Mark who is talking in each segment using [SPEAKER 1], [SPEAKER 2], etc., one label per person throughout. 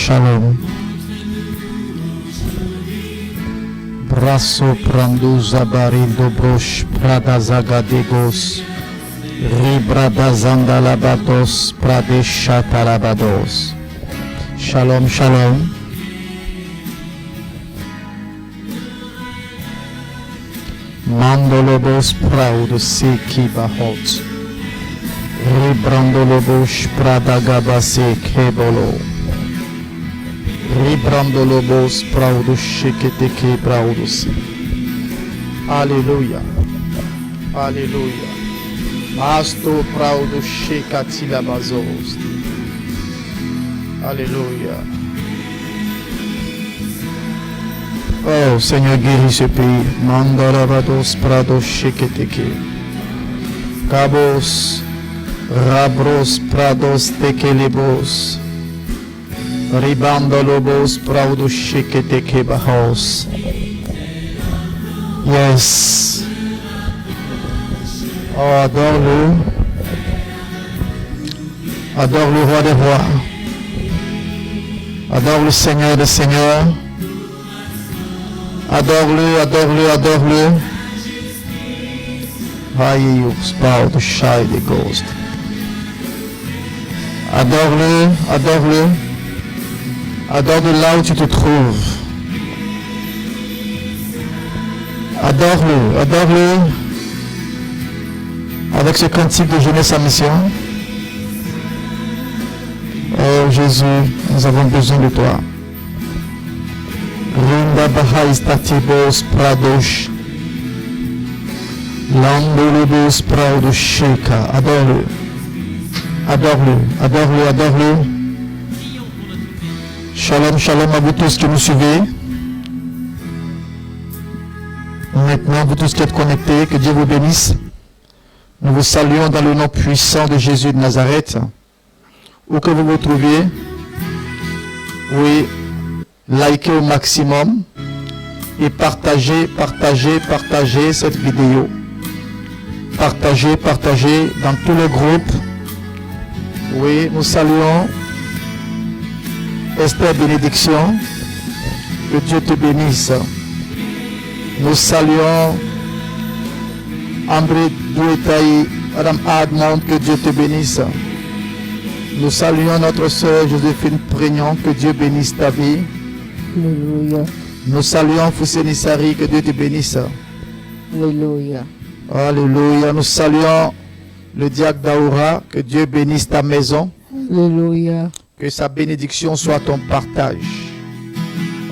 [SPEAKER 1] Shalom. Brasso pranduza barindo brosh pradazagadegos. Ribradazandalabados pradeshatalabados. Shalom, shalom. Mandolobos praud seki bahot. Ribrandolobos pradagabase kebolo. Ribrandolobos praud sheketeke praudus. Alléluia. Alléluia. Asto praud shekatilabazos. Alléluia. Oh Seigneur, guéris ce pays. Mandarabados prados sheketeke. Cabos, rabros prados tekelebos. Ribandolobos prados sheketeke bahos. Yes. Oh, adore-le. Adore le roi des rois. Adore le Seigneur des seigneurs. Adore-le, adore-le, adore-le. Aïe, spout the shy the ghost. Adore-le, adore-le. Adore-le là où tu te trouves. Adore-le, adore-le. Avec ce cantique de jeunesse à mission. Oh Jésus, nous avons besoin de toi. Rinda Bahais Tatibos Pradosh Landolobos Pradosh Sheka. Adore-le. Adore-le. Adore-le. Adore-le. Shalom, shalom à vous tous qui nous suivez. Maintenant, vous tous qui êtes connectés, que Dieu vous bénisse. Nous vous saluons dans le nom puissant de Jésus de Nazareth. Où que vous vous trouviez. Oui. Likez au maximum et partagez cette vidéo. Partagez dans tous les groupes. Oui, nous saluons Esther Bénédiction. Que Dieu te bénisse. Nous saluons André Douetaï, Madame Admond, que Dieu te bénisse. Nous saluons notre sœur Joséphine Prignon, que Dieu bénisse ta vie.
[SPEAKER 2] Alléluia.
[SPEAKER 1] Nous saluons Fousseni Sari, que Dieu te bénisse.
[SPEAKER 2] Alléluia.
[SPEAKER 1] Alléluia. Nous saluons le diacre Daoura, que Dieu bénisse ta maison.
[SPEAKER 2] Alléluia.
[SPEAKER 1] Que sa bénédiction soit ton partage.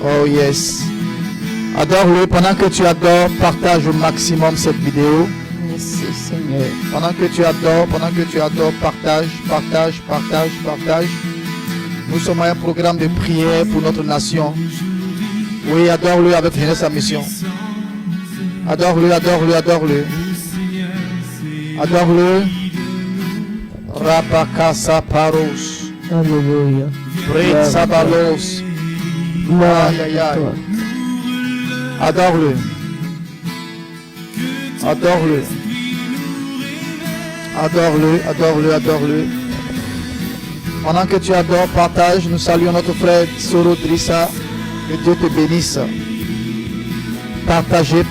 [SPEAKER 1] Oh yes. Adore-le. Pendant que tu adores, partage au maximum cette vidéo.
[SPEAKER 2] Merci Seigneur.
[SPEAKER 1] Pendant que tu adores, partage. Nous sommes à un programme de prière pour notre nation. Oui, adore-le avec jeunesse à mission. Adore-le. Adore-le. Rapakasa paros.
[SPEAKER 2] Alléluia.
[SPEAKER 1] Pret sabalos. Aïe, aïe, aïe. Adore-le. Adore-le. Pendant que tu adores, partage. Nous saluons notre frère Soro Drissa. Que Dieu te bénisse. Partagez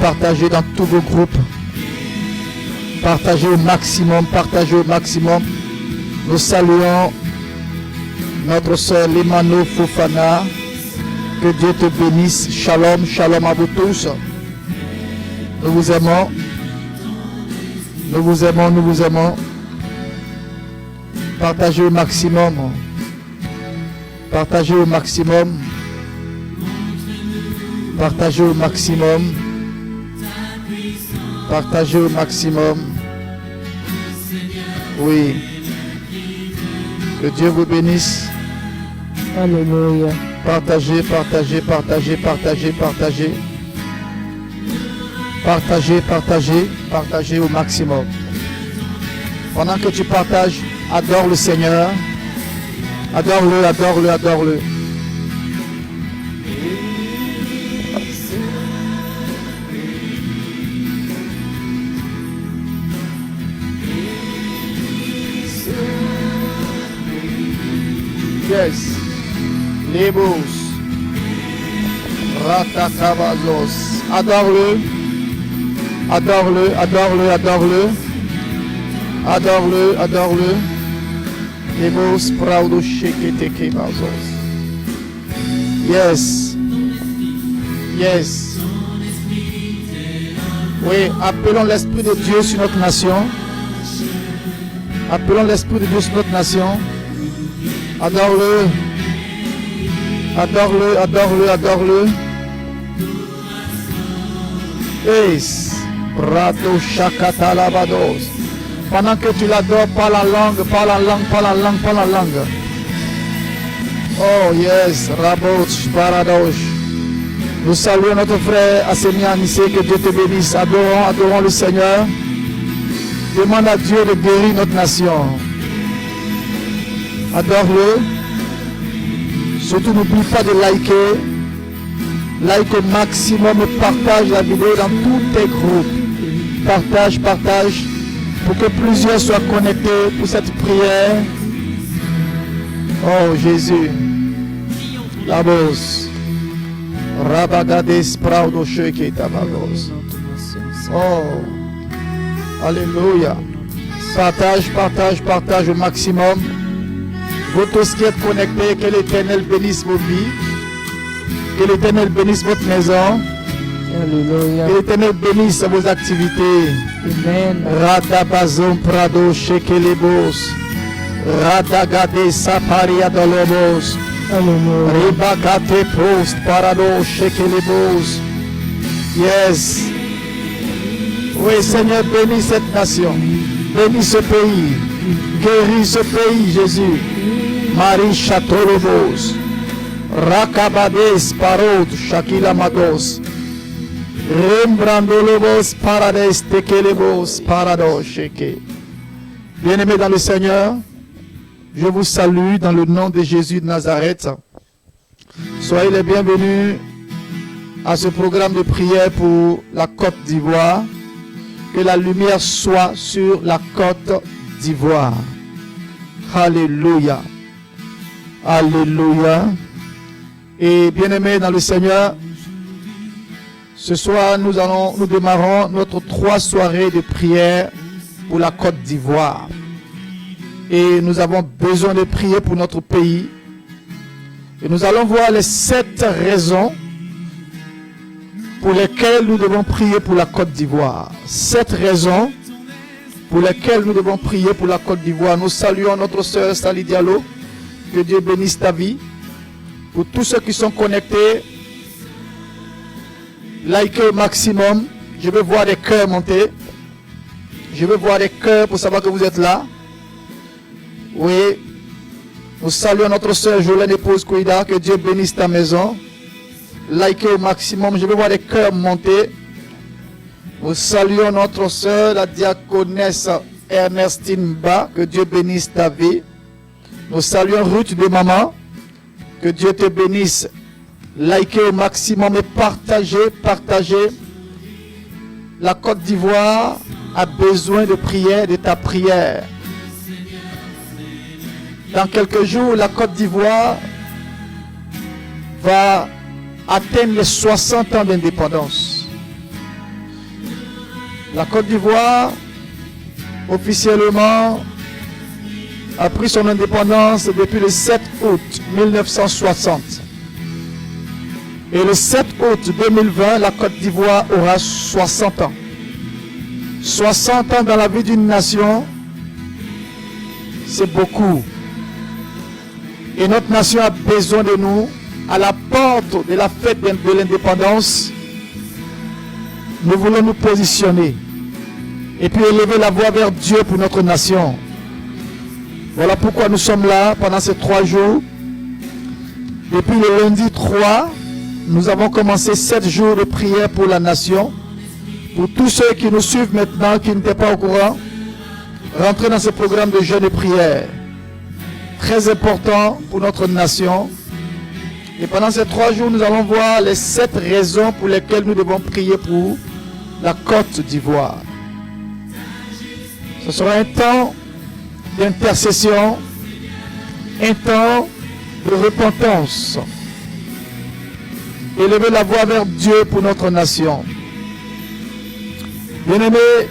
[SPEAKER 1] dans tous vos groupes. Partagez au maximum. Nous saluons notre soeur Limano Fofana. Que Dieu te bénisse. Shalom à vous tous. Nous vous aimons. Partagez au maximum. Oui. Que Dieu vous bénisse.
[SPEAKER 2] Alléluia.
[SPEAKER 1] Partagez au maximum. Pendant que tu partages, adore le Seigneur. Adore-le. Yes. Lebos. Ratakabazos. Adore-le. Adore-le, adore-le, adore-le. Adore-le, adore-le. Lebos praudo sheketeke bazos. Yes. Yes. Oui, appelons l'Esprit de Dieu sur notre nation. Appelons l'Esprit de Dieu sur notre nation. Adore-le. Adore-le, adore-le, adore-le. Es. Prato shakata labados. Pendant que tu l'adores, parle en langue, parle en langue, parle en langue, parle en langue. Oh yes, Raboch, Paradosh. Nous saluons notre frère Assénian ici, que Dieu te bénisse. Adorons, adorons le Seigneur. Demande à Dieu de guérir notre nation. Adore-le. Surtout n'oublie pas de liker. Like au maximum et partage la vidéo dans tous tes groupes. Partage, partage. Pour que plusieurs soient connectés pour cette prière. Oh Jésus. Labos. Rabagades Praudo Sheke Tabagos. Oh. Alléluia. Partage, partage, partage au maximum. Vous tous qui êtes connectés, que l'Éternel bénisse vos vies. Que l'Éternel bénisse votre maison.
[SPEAKER 2] Alléluia.
[SPEAKER 1] Que l'Éternel bénisse vos activités.
[SPEAKER 2] Amen.
[SPEAKER 1] Radabazon Prado Shekelebos. Radagade Saparia Dolobos.
[SPEAKER 2] Alléluia.
[SPEAKER 1] Ribakate Post Parado Shekelebos. Yes. Oui, Seigneur, bénis cette nation. Bénis ce pays. Guéris ce pays, Jésus. Marie Chateaulobos. Rakabades Parod Shakila Magos. Rembrandolobos Parades Tekelebos Parado Sheke. Bien-aimés dans le Seigneur, je vous salue dans le nom de Jésus de Nazareth. Soyez les bienvenus à ce programme de prière pour la Côte d'Ivoire. Que la lumière soit sur la Côte d'Ivoire. Alléluia. Alléluia. Et bien-aimés dans le Seigneur, ce soir nous démarrons notre 3 soirées de prière pour la Côte d'Ivoire. Et nous avons besoin de prier pour notre pays. Et nous allons voir les 7 raisons pour lesquelles nous devons prier pour la Côte d'Ivoire. 7 raisons pour lesquelles nous devons prier pour la Côte d'Ivoire. Nous saluons notre sœur Sali Diallo. Que Dieu bénisse ta vie. Pour tous ceux qui sont connectés, likez au maximum. Je veux voir des cœurs monter. Je veux voir des cœurs pour savoir que vous êtes là. Oui. Nous saluons notre sœur Jolène épouse Kouida. Que Dieu bénisse ta maison. Likez au maximum. Je veux voir des cœurs monter. Nous saluons notre sœur, la diaconesse Ernestine Ba. Que Dieu bénisse ta vie. Nous saluons Ruth de Maman. Que Dieu te bénisse. Likez au maximum et partagez, partagez. La Côte d'Ivoire a besoin de prière, de ta prière. Dans quelques jours, la Côte d'Ivoire va atteindre les 60 ans d'indépendance. La Côte d'Ivoire, officiellement, a pris son indépendance depuis le 7 août 1960. Et le 7 août 2020, la Côte d'Ivoire aura 60 ans. 60 ans dans la vie d'une nation, c'est beaucoup. Et notre nation a besoin de nous. À la porte de la fête de l'indépendance, nous voulons nous positionner et puis élever la voix vers Dieu pour notre nation. Voilà pourquoi nous sommes là pendant ces 3 jours. Depuis le lundi 3, nous avons commencé 7 jours de prière pour la nation. Pour tous ceux qui nous suivent maintenant, qui n'étaient pas au courant, rentrez dans ce programme de jeûne et prière. Très important pour notre nation. Et pendant ces 3 jours, nous allons voir les 7 raisons pour lesquelles nous devons prier pour la Côte d'Ivoire. Ce sera un temps d'intercession, un temps de repentance. Élever la voix vers Dieu pour notre nation. Bien-aimés,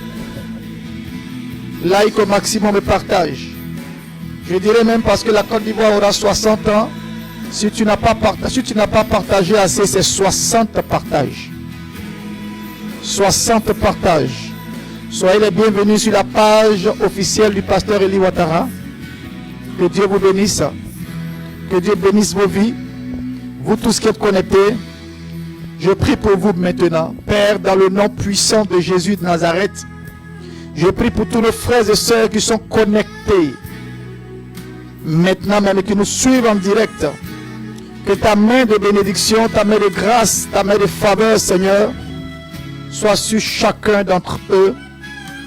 [SPEAKER 1] like au maximum et partage. Je dirais même parce que la Côte d'Ivoire aura 60 ans. Si tu n'as pas partagé assez, c'est 60 partages. 60 partages. Soyez les bienvenus sur la page officielle du pasteur Eli Ouattara. Que Dieu vous bénisse. Que Dieu bénisse vos vies. Vous tous qui êtes connectés. Je prie pour vous maintenant. Père, dans le nom puissant de Jésus de Nazareth. Je prie pour tous nos frères et sœurs qui sont connectés. Maintenant même et qui nous suivent en direct. Que ta main de bénédiction, ta main de grâce, ta main de faveur, Seigneur, soit sur chacun d'entre eux,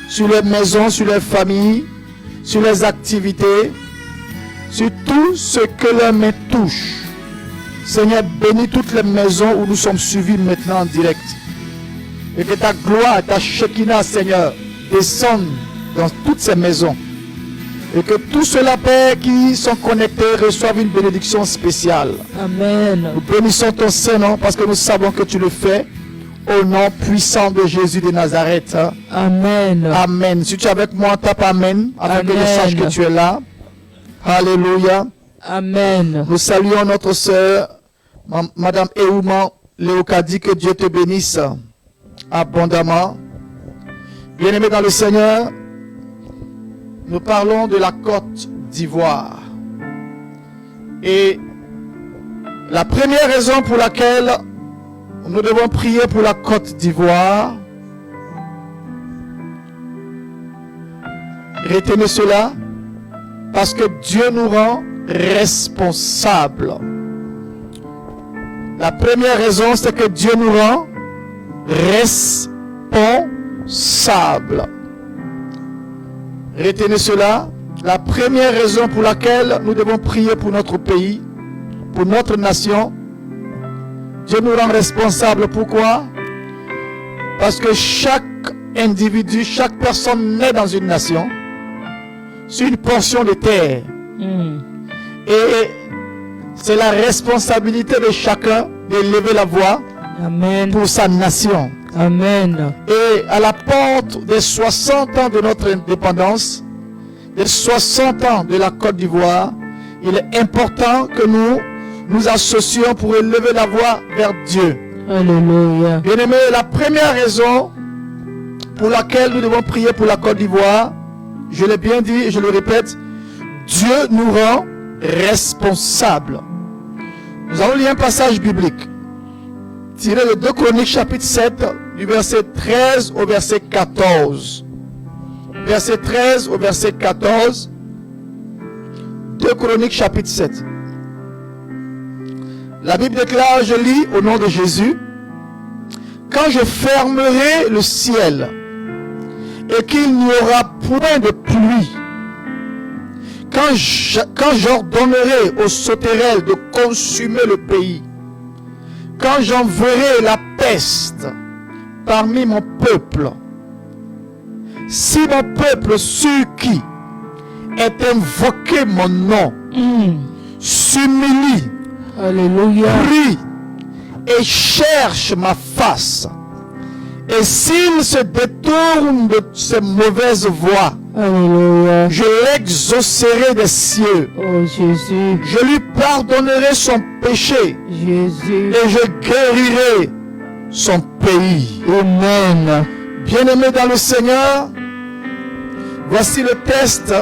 [SPEAKER 1] sur leurs maisons, sur leurs familles, sur leurs activités, sur tout ce que leurs mains touchent. Seigneur, bénis toutes les maisons où nous sommes suivis maintenant en direct. Et que ta gloire, ta Shekinah, Seigneur, descende dans toutes ces maisons. Et que tous ceux-là, Père, qui sont connectés, reçoivent une bénédiction spéciale.
[SPEAKER 2] Amen.
[SPEAKER 1] Nous bénissons ton Saint-Nom parce que nous savons que tu le fais. Au nom puissant de Jésus de Nazareth.
[SPEAKER 2] Amen.
[SPEAKER 1] Amen. Si tu es avec moi, tape Amen, afin que je
[SPEAKER 2] Amen.
[SPEAKER 1] sache que tu es là. Alléluia.
[SPEAKER 2] Amen.
[SPEAKER 1] Nous saluons notre sœur, Madame Eouman Léocadie, que Dieu te bénisse abondamment. Bien-aimés dans le Seigneur, nous parlons de la Côte d'Ivoire. Et la première raison pour laquelle nous devons prier pour la Côte d'Ivoire, retenez cela, parce que Dieu nous rend responsables. La première raison, c'est que Dieu nous rend responsables. Retenez cela. La première raison pour laquelle nous devons prier pour notre pays, pour notre nation, Dieu nous rend responsables. Pourquoi? Parce que chaque individu, chaque personne naît dans une nation, sur une portion de terre. Et c'est la responsabilité de chacun d'élever la voix
[SPEAKER 2] Amen.
[SPEAKER 1] pour sa nation.
[SPEAKER 2] Amen.
[SPEAKER 1] Et à la porte des 60 ans de notre indépendance, des 60 ans de la Côte d'Ivoire, il est important que nous nous associons pour élever la voix vers Dieu.
[SPEAKER 2] Alléluia.
[SPEAKER 1] Bien-aimés, la première raison pour laquelle nous devons prier pour la Côte d'Ivoire, je l'ai bien dit et je le répète, Dieu nous rend responsables. Nous allons lire un passage biblique tiré de 2 Chroniques chapitre 7 du verset 13 au verset 14. Verset 13 au verset 14. 2 Chroniques chapitre 7. La Bible déclare, je lis au nom de Jésus, quand je fermerai le ciel et qu'il n'y aura point de pluie, quand j'ordonnerai aux sauterelles de consumer le pays, quand j'enverrai la peste parmi mon peuple, si mon peuple sur qui est invoqué mon nom s'humilie,
[SPEAKER 2] Alléluia.
[SPEAKER 1] prie et cherche ma face, et s'il se détourne de ses mauvaises voies,
[SPEAKER 2] Alléluia.
[SPEAKER 1] je l'exaucerai des cieux,
[SPEAKER 2] Oh Jésus.
[SPEAKER 1] je lui pardonnerai son péché
[SPEAKER 2] Jésus.
[SPEAKER 1] et je guérirai son pays.
[SPEAKER 2] Amen.
[SPEAKER 1] Bien-aimés dans le Seigneur, voici le test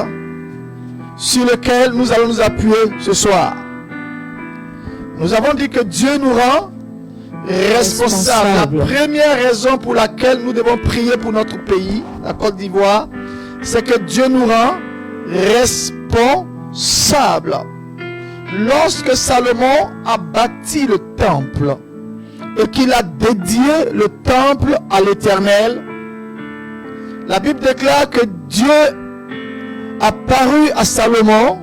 [SPEAKER 1] sur lequel nous allons nous appuyer ce soir. Nous avons dit que Dieu nous rend responsables. La première raison pour laquelle nous devons prier pour notre pays, la Côte d'Ivoire, c'est que Dieu nous rend responsables. Lorsque Salomon a bâti le temple et qu'il a dédié le temple à l'Éternel, la Bible déclare que Dieu a paru à Salomon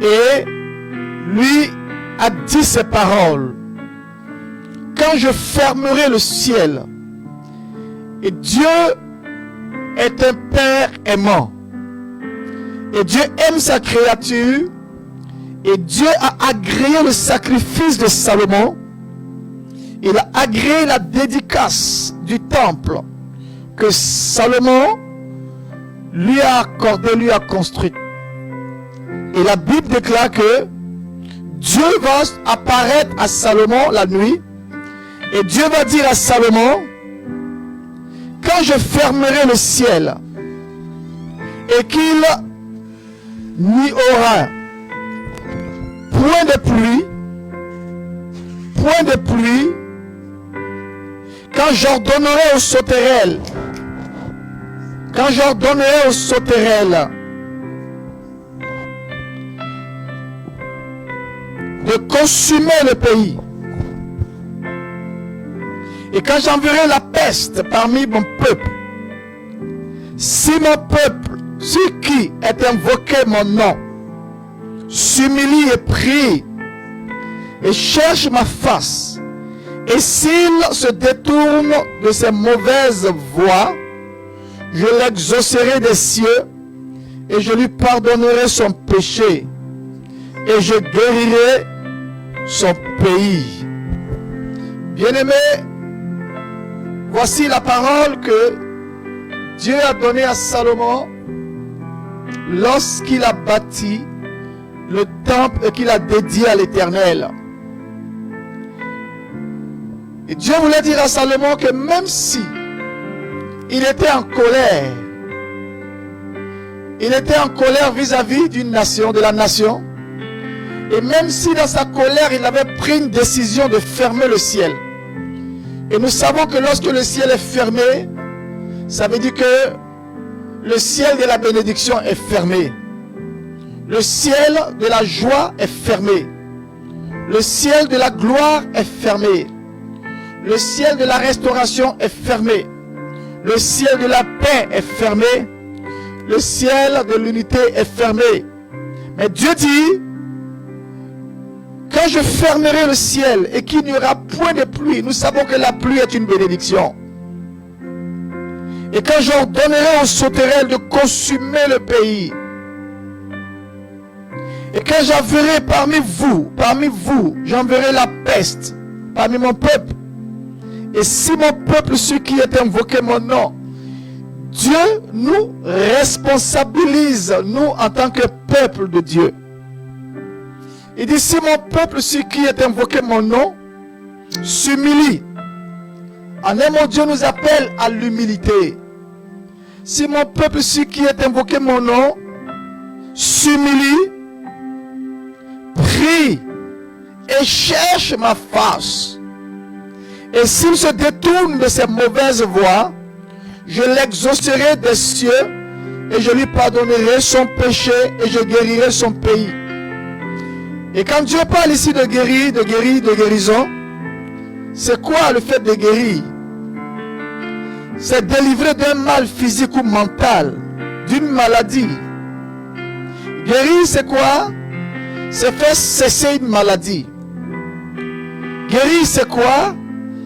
[SPEAKER 1] et lui a dit ces paroles. Quand je fermerai le ciel, et Dieu est un Père aimant, et Dieu aime sa créature, Et Dieu a agréé le sacrifice de Salomon. Il a agréé la dédicace du temple que Salomon lui a accordé, lui a construit. Et la Bible déclare que Dieu va apparaître à Salomon la nuit. Et Dieu va dire à Salomon, quand je fermerai le ciel et qu'il n'y aura point de pluie, quand j'ordonnerai aux sauterelles, de consumer le pays, et quand j'enverrai la peste parmi mon peuple, si mon peuple, ceux qui est invoqué mon nom, s'humilie et prie et cherche ma face, et s'il se détourne de ses mauvaises voies, je l'exaucerai des cieux et je lui pardonnerai son péché et je guérirai son pays. Bien-aimés, voici la parole que Dieu a donnée à Salomon lorsqu'il a bâti le temple qu'il a dédié à l'Éternel. Et Dieu voulait dire à Salomon que même si il était en colère, vis-à-vis d'une nation, de la nation, et même si dans sa colère il avait pris une décision de fermer le ciel. Et nous savons que lorsque le ciel est fermé, ça veut dire que le ciel de la bénédiction est fermé. Le ciel de la joie est fermé. Le ciel de la gloire est fermé. Le ciel de la restauration est fermé. Le ciel de la paix est fermé. Le ciel de l'unité est fermé. Mais Dieu dit, quand je fermerai le ciel et qu'il n'y aura point de pluie, nous savons que la pluie est une bénédiction. Et quand j'ordonnerai aux sauterelles de consumer le pays, et quand j'enverrai parmi vous, j'enverrai la peste parmi mon peuple. Et si mon peuple, ceux qui est invoqué mon nom, Dieu nous responsabilise, nous en tant que peuple de Dieu. Il dit, si mon peuple, ceux qui est invoqué mon nom, s'humilie. En un mot, Dieu nous appelle à l'humilité. Si mon peuple, ceux qui est invoqué mon nom, s'humilie, prie et cherche ma face. Et s'il se détourne de ses mauvaises voies, je l'exaucerai des cieux et je lui pardonnerai son péché et je guérirai son pays. Et quand Dieu parle ici de guérison, c'est quoi le fait de guérir? C'est délivrer d'un mal physique ou mental, d'une maladie. Guérir, c'est quoi? C'est faire cesser une maladie. Guérir, c'est quoi?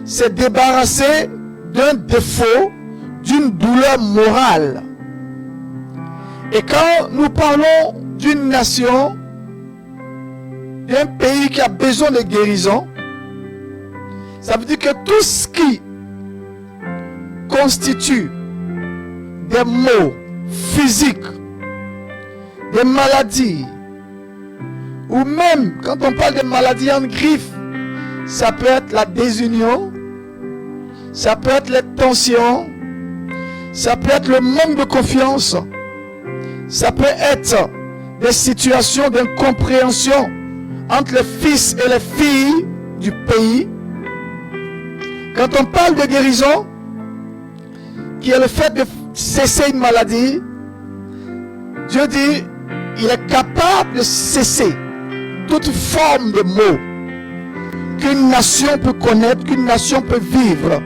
[SPEAKER 1] C'est débarrasser d'un défaut, d'une douleur morale. Et quand nous parlons d'une nation, d'un pays qui a besoin de guérison, ça veut dire que tout ce qui constitue des maux physiques, des maladies, ou même quand on parle de maladies en griffe, ça peut être la désunion, ça peut être les tensions, ça peut être le manque de confiance, ça peut être des situations d'incompréhension entre les fils et les filles du pays. Quand on parle de guérison, qui est le fait de cesser une maladie, Dieu dit, il est capable de cesser toute forme de maux qu'une nation peut connaître, qu'une nation peut vivre.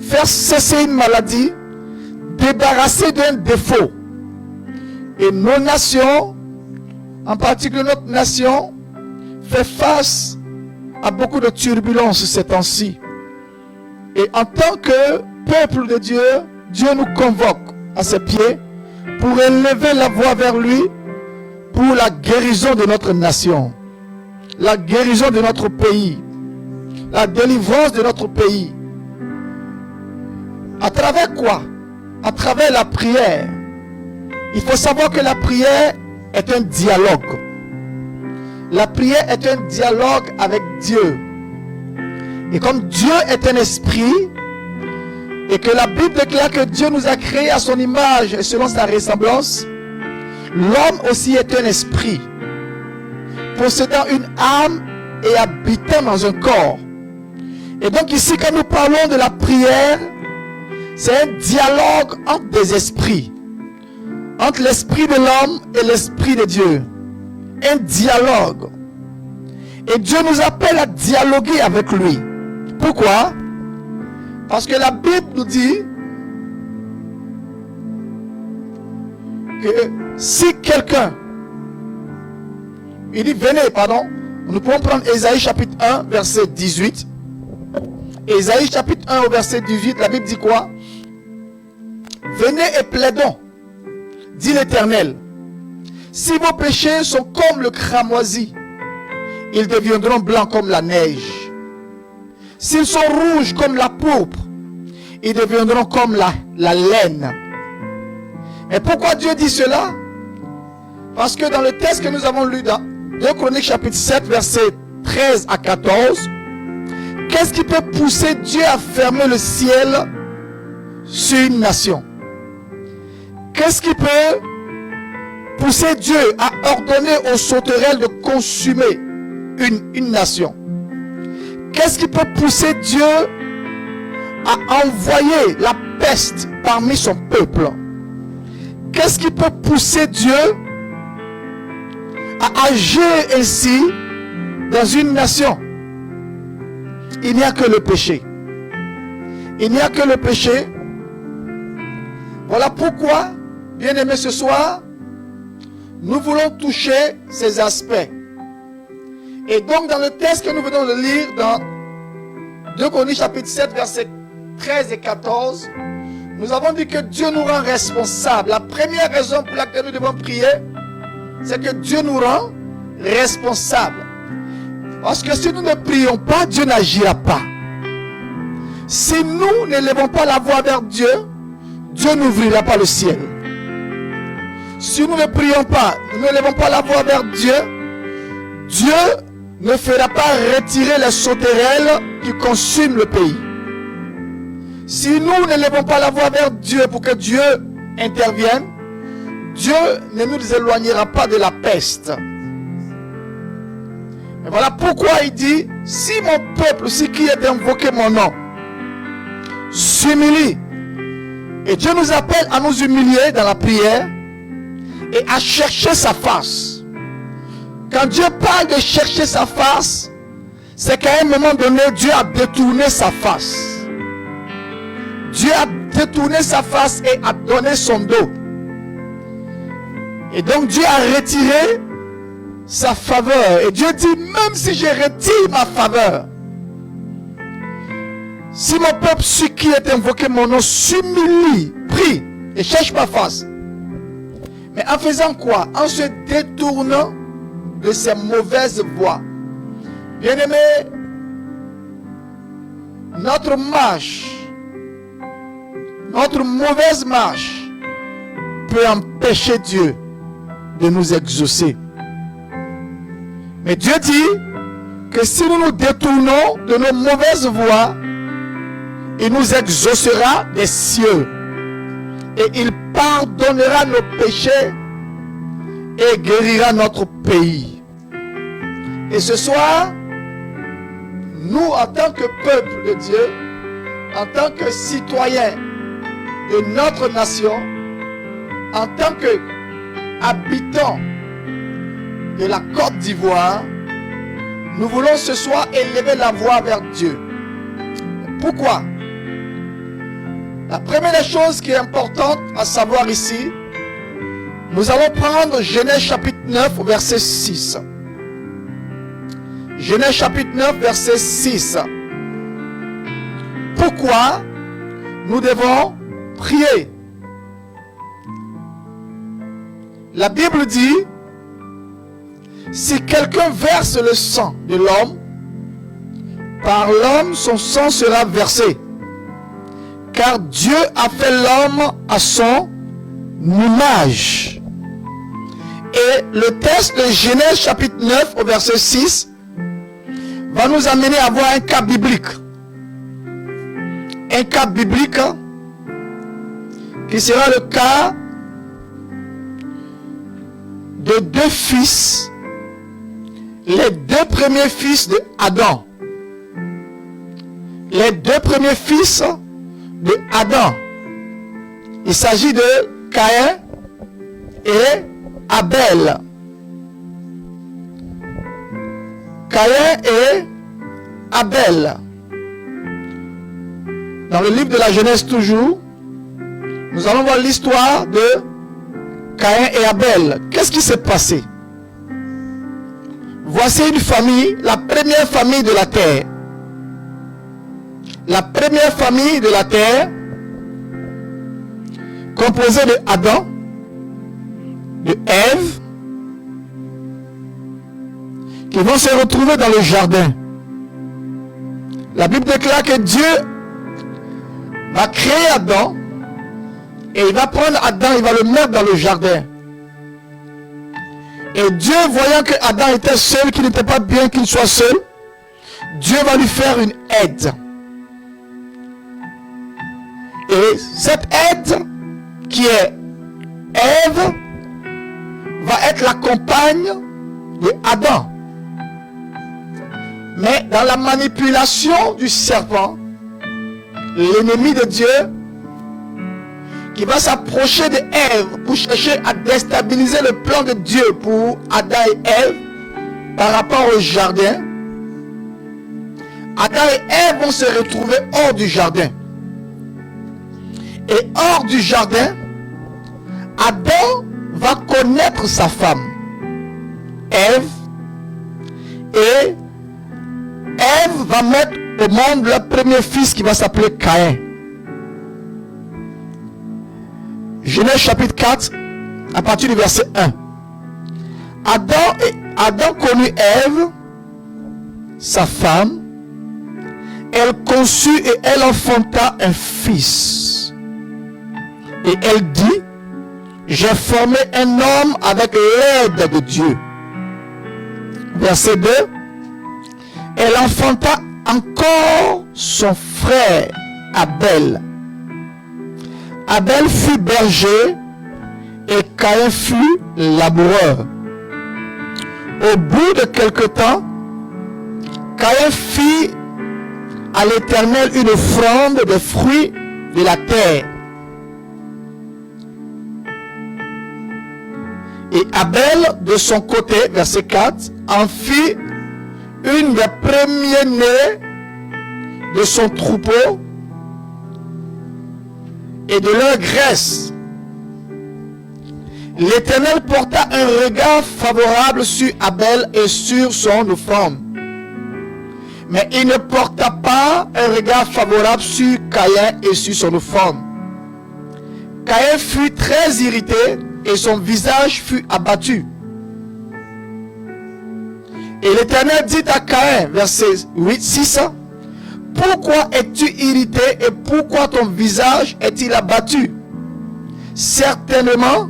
[SPEAKER 1] Faire cesser une maladie, débarrasser d'un défaut. Et nos nations, en particulier notre nation, fait face à beaucoup de turbulences ces temps-ci. Et en tant que peuple de Dieu, Dieu nous convoque à ses pieds pour élever la voix vers lui, pour la guérison de notre nation, la guérison de notre pays, la délivrance de notre pays. À travers quoi? À travers la prière. Il faut savoir que la prière est un dialogue. La prière est un dialogue avec Dieu. Et comme Dieu est un esprit, et que la Bible déclare que Dieu nous a créés à son image et selon sa ressemblance, l'homme aussi est un esprit, possédant une âme et habitant dans un corps. Et donc ici, quand nous parlons de la prière, c'est un dialogue entre des esprits, entre l'esprit de l'homme et l'esprit de Dieu. Un dialogue. Et Dieu nous appelle à dialoguer avec lui. Pourquoi? Parce que la Bible nous dit que si quelqu'un, il dit venez, pardon, nous pouvons prendre Ésaïe chapitre 1 verset 18. Ésaïe chapitre 1 au verset 18, la Bible dit quoi? Venez et plaidons, dit l'Éternel. Si vos péchés sont comme le cramoisi, ils deviendront blancs comme la neige. S'ils sont rouges comme la pourpre, ils deviendront comme la laine. Et pourquoi Dieu dit cela? Parce que dans le texte que nous avons lu dans 2 Chroniques chapitre 7 verset 13 à 14, qu'est-ce qui peut pousser Dieu à fermer le ciel sur une nation? Qu'est-ce qui peut pousser Dieu à ordonner aux sauterelles de consumer une nation? Qu'est-ce qui peut pousser Dieu à envoyer la peste parmi son peuple? Qu'est-ce qui peut pousser Dieu à agir ainsi dans une nation? Il n'y a que le péché. Il n'y a que le péché. Voilà pourquoi, bien aimés, ce soir, nous voulons toucher ces aspects. Et donc, dans le texte que nous venons de lire, dans 2 Chroniques chapitre 7, versets 13 et 14, nous avons dit que Dieu nous rend responsables. La première raison pour laquelle nous devons prier, c'est que Dieu nous rend responsables. Parce que si nous ne prions pas, Dieu n'agira pas. Si nous n'élevons pas la voix vers Dieu, Dieu n'ouvrira pas le ciel. Si nous ne prions pas, nous n'élevons pas la voix vers Dieu, Dieu ne fera pas retirer les sauterelles qui consument le pays. Si nous n'élevons pas la voix vers Dieu pour que Dieu intervienne, Dieu ne nous éloignera pas de la peste. Et voilà pourquoi il dit, si mon peuple, si qui est invoqué mon nom, s'humilie, et Dieu nous appelle à nous humilier dans la prière et à chercher sa face. Quand Dieu parle de chercher sa face, c'est qu'à un moment donné, Dieu a détourné sa face. Dieu a détourné sa face et a donné son dos. Et donc Dieu a retiré sa faveur. Et Dieu dit, même si je retire ma faveur, si mon peuple, celui qui est invoqué mon nom, s'humilie, prie et cherche ma face. Mais en faisant quoi? En se détournant de ces mauvaises voies. Bien-aimés, notre marche, notre mauvaise marche peut empêcher Dieu de nous exaucer. Mais Dieu dit que si nous nous détournons de nos mauvaises voies, il nous exaucera des cieux et il pardonnera nos péchés et guérira notre pays. Et ce soir, nous en tant que peuple de Dieu, en tant que citoyens de notre nation, en tant qu'habitants de la Côte d'Ivoire, nous voulons ce soir élever la voix vers Dieu. Pourquoi? La première des choses qui est importante à savoir ici, nous allons prendre Genèse chapitre 9, verset 6. Genèse chapitre 9, verset 6. Pourquoi nous devons prier? La Bible dit Si quelqu'un verse le sang de l'homme, par l'homme son sang sera versé. Car Dieu a fait l'homme à son image. Et le texte de Genèse chapitre 9 au verset 6 va nous amener à voir un cas biblique. Un cas biblique qui sera le cas de deux fils, les deux premiers fils de Adam. Les deux premiers fils de Adam. Il s'agit de Caïn et Abel. Caïn et Abel. Dans le livre de la Genèse toujours, nous allons voir l'histoire de Caïn et Abel. Qu'est-ce qui s'est passé? Voici une famille, la première famille de la terre. La première famille de la terre, composée de Adam, de Ève, qui vont se retrouver dans le jardin. La Bible déclare que Dieu va créer Adam et il va prendre Adam, il va le mettre dans le jardin. Et Dieu, voyant que Adam était seul, qu'il n'était pas bien qu'il soit seul, Dieu va lui faire une aide. Et cette aide, qui est Ève, va être la compagne de Adam. Mais dans la manipulation du serpent, l'ennemi de Dieu, qui va s'approcher de Ève pour chercher à déstabiliser le plan de Dieu pour Adam et Ève par rapport au jardin, Adam et Ève vont se retrouver hors du jardin. Et hors du jardin, Adam va connaître sa femme, Ève, et Ève va mettre au monde le premier fils qui va s'appeler Caïn. Genèse chapitre 4, à partir du verset 1. Adam connut Ève, sa femme. Elle conçut et elle enfanta un fils. Et elle dit, j'ai formé un homme avec l'aide de Dieu. Verset 2. Elle enfanta encore son frère Abel. Abel fut berger et Caïn fut laboureur. Au bout de quelque temps, Caïn fit à l'Éternel une offrande de fruits de la terre. Et Abel, de son côté, verset 4, en fit une des premiers-nés de son troupeau et de leur graisse. L'Éternel porta un regard favorable sur Abel et sur son offrande. Mais il ne porta pas un regard favorable sur Caïn et sur son offrande. Caïn fut très irrité et son visage fut abattu. Et l'Éternel dit à Caïn, verset 6, pourquoi es-tu irrité et pourquoi ton visage est-il abattu? Certainement,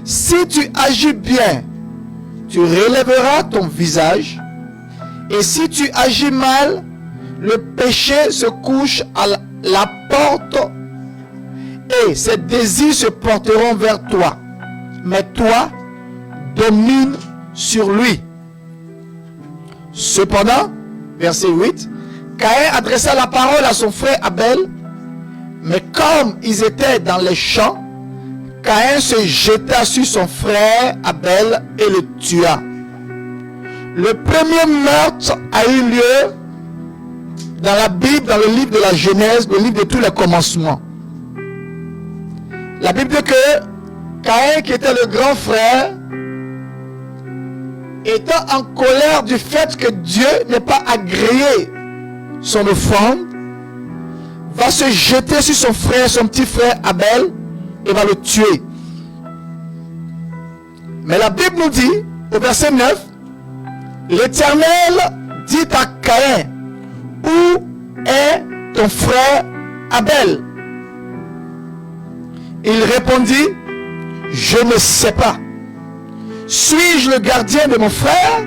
[SPEAKER 1] si tu agis bien, tu relèveras ton visage. Et si tu agis mal, le péché se couche à la porte et ses désirs se porteront vers toi. Mais toi, domine sur lui. Cependant, verset 8, Caïn adressa la parole à son frère Abel, mais comme ils étaient dans les champs, Caïn se jeta sur son frère Abel et le tua. Le premier meurtre a eu lieu dans la Bible, dans le livre de la Genèse, le livre de tous les commencements. La Bible dit que Caïn, qui était le grand frère, étant en colère du fait que Dieu n'ait pas agréé son offrande, va se jeter sur son frère, son petit frère Abel, et va le tuer. Mais la Bible nous dit, au verset 9, L'Éternel dit à Caïn, où est ton frère Abel? Il répondit, je ne sais pas. Suis-je le gardien de mon frère?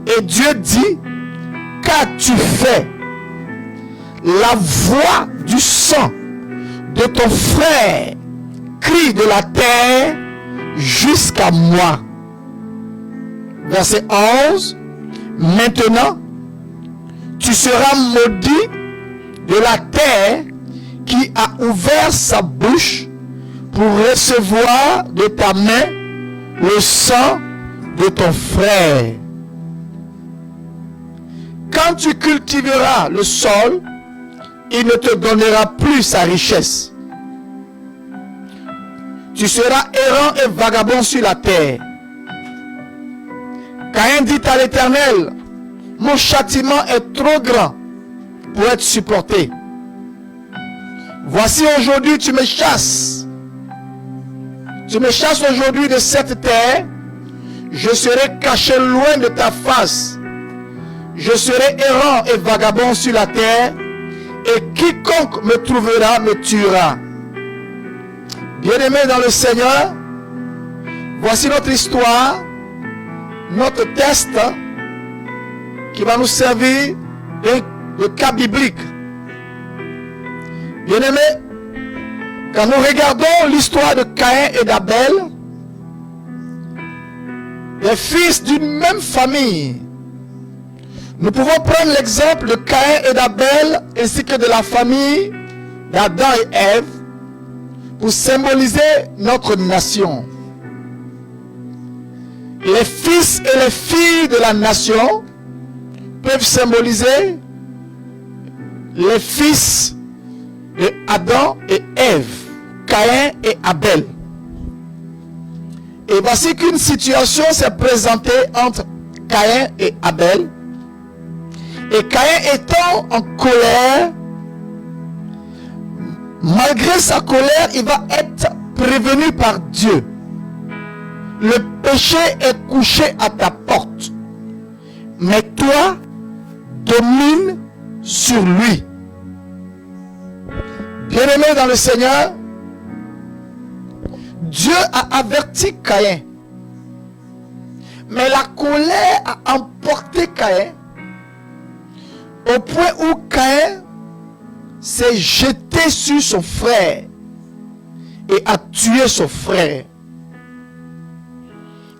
[SPEAKER 1] Et Dieu dit, qu'as-tu fait? La voix du sang de ton frère crie de la terre jusqu'à moi. Verset 11. Maintenant, tu seras maudit de la terre qui a ouvert sa bouche pour recevoir de ta main le sang de ton frère. Quand tu cultiveras le sol, il ne te donnera plus sa richesse. Tu seras errant et vagabond sur la terre. Caïn dit à l'Éternel, mon châtiment est trop grand pour être supporté. Voici aujourd'hui tu me chasses. Tu me chasses aujourd'hui de cette terre. Je serai caché loin de ta face. Je serai errant et vagabond sur la terre. Et quiconque me trouvera me tuera. Bien-aimés dans le Seigneur, voici notre histoire, notre test qui va nous servir de cas biblique. Bien-aimés, quand nous regardons l'histoire de Caïn et d'Abel, des fils d'une même famille, nous pouvons prendre l'exemple de Caïn et d'Abel ainsi que de la famille d'Adam et Ève pour symboliser notre nation. Les fils et les filles de la nation peuvent symboliser les fils de Adam et Ève, Caïn et Abel. Et voici qu'une situation s'est présentée entre Caïn et Abel. Et Caïn étant en colère, malgré sa colère, il va être prévenu par Dieu. Le péché est couché à ta porte, mais toi, domine sur lui. Bien-aimé dans le Seigneur, Dieu a averti Caïn, mais la colère a emporté Caïn au point où Caïn s'est jeté sur son frère et a tué son frère.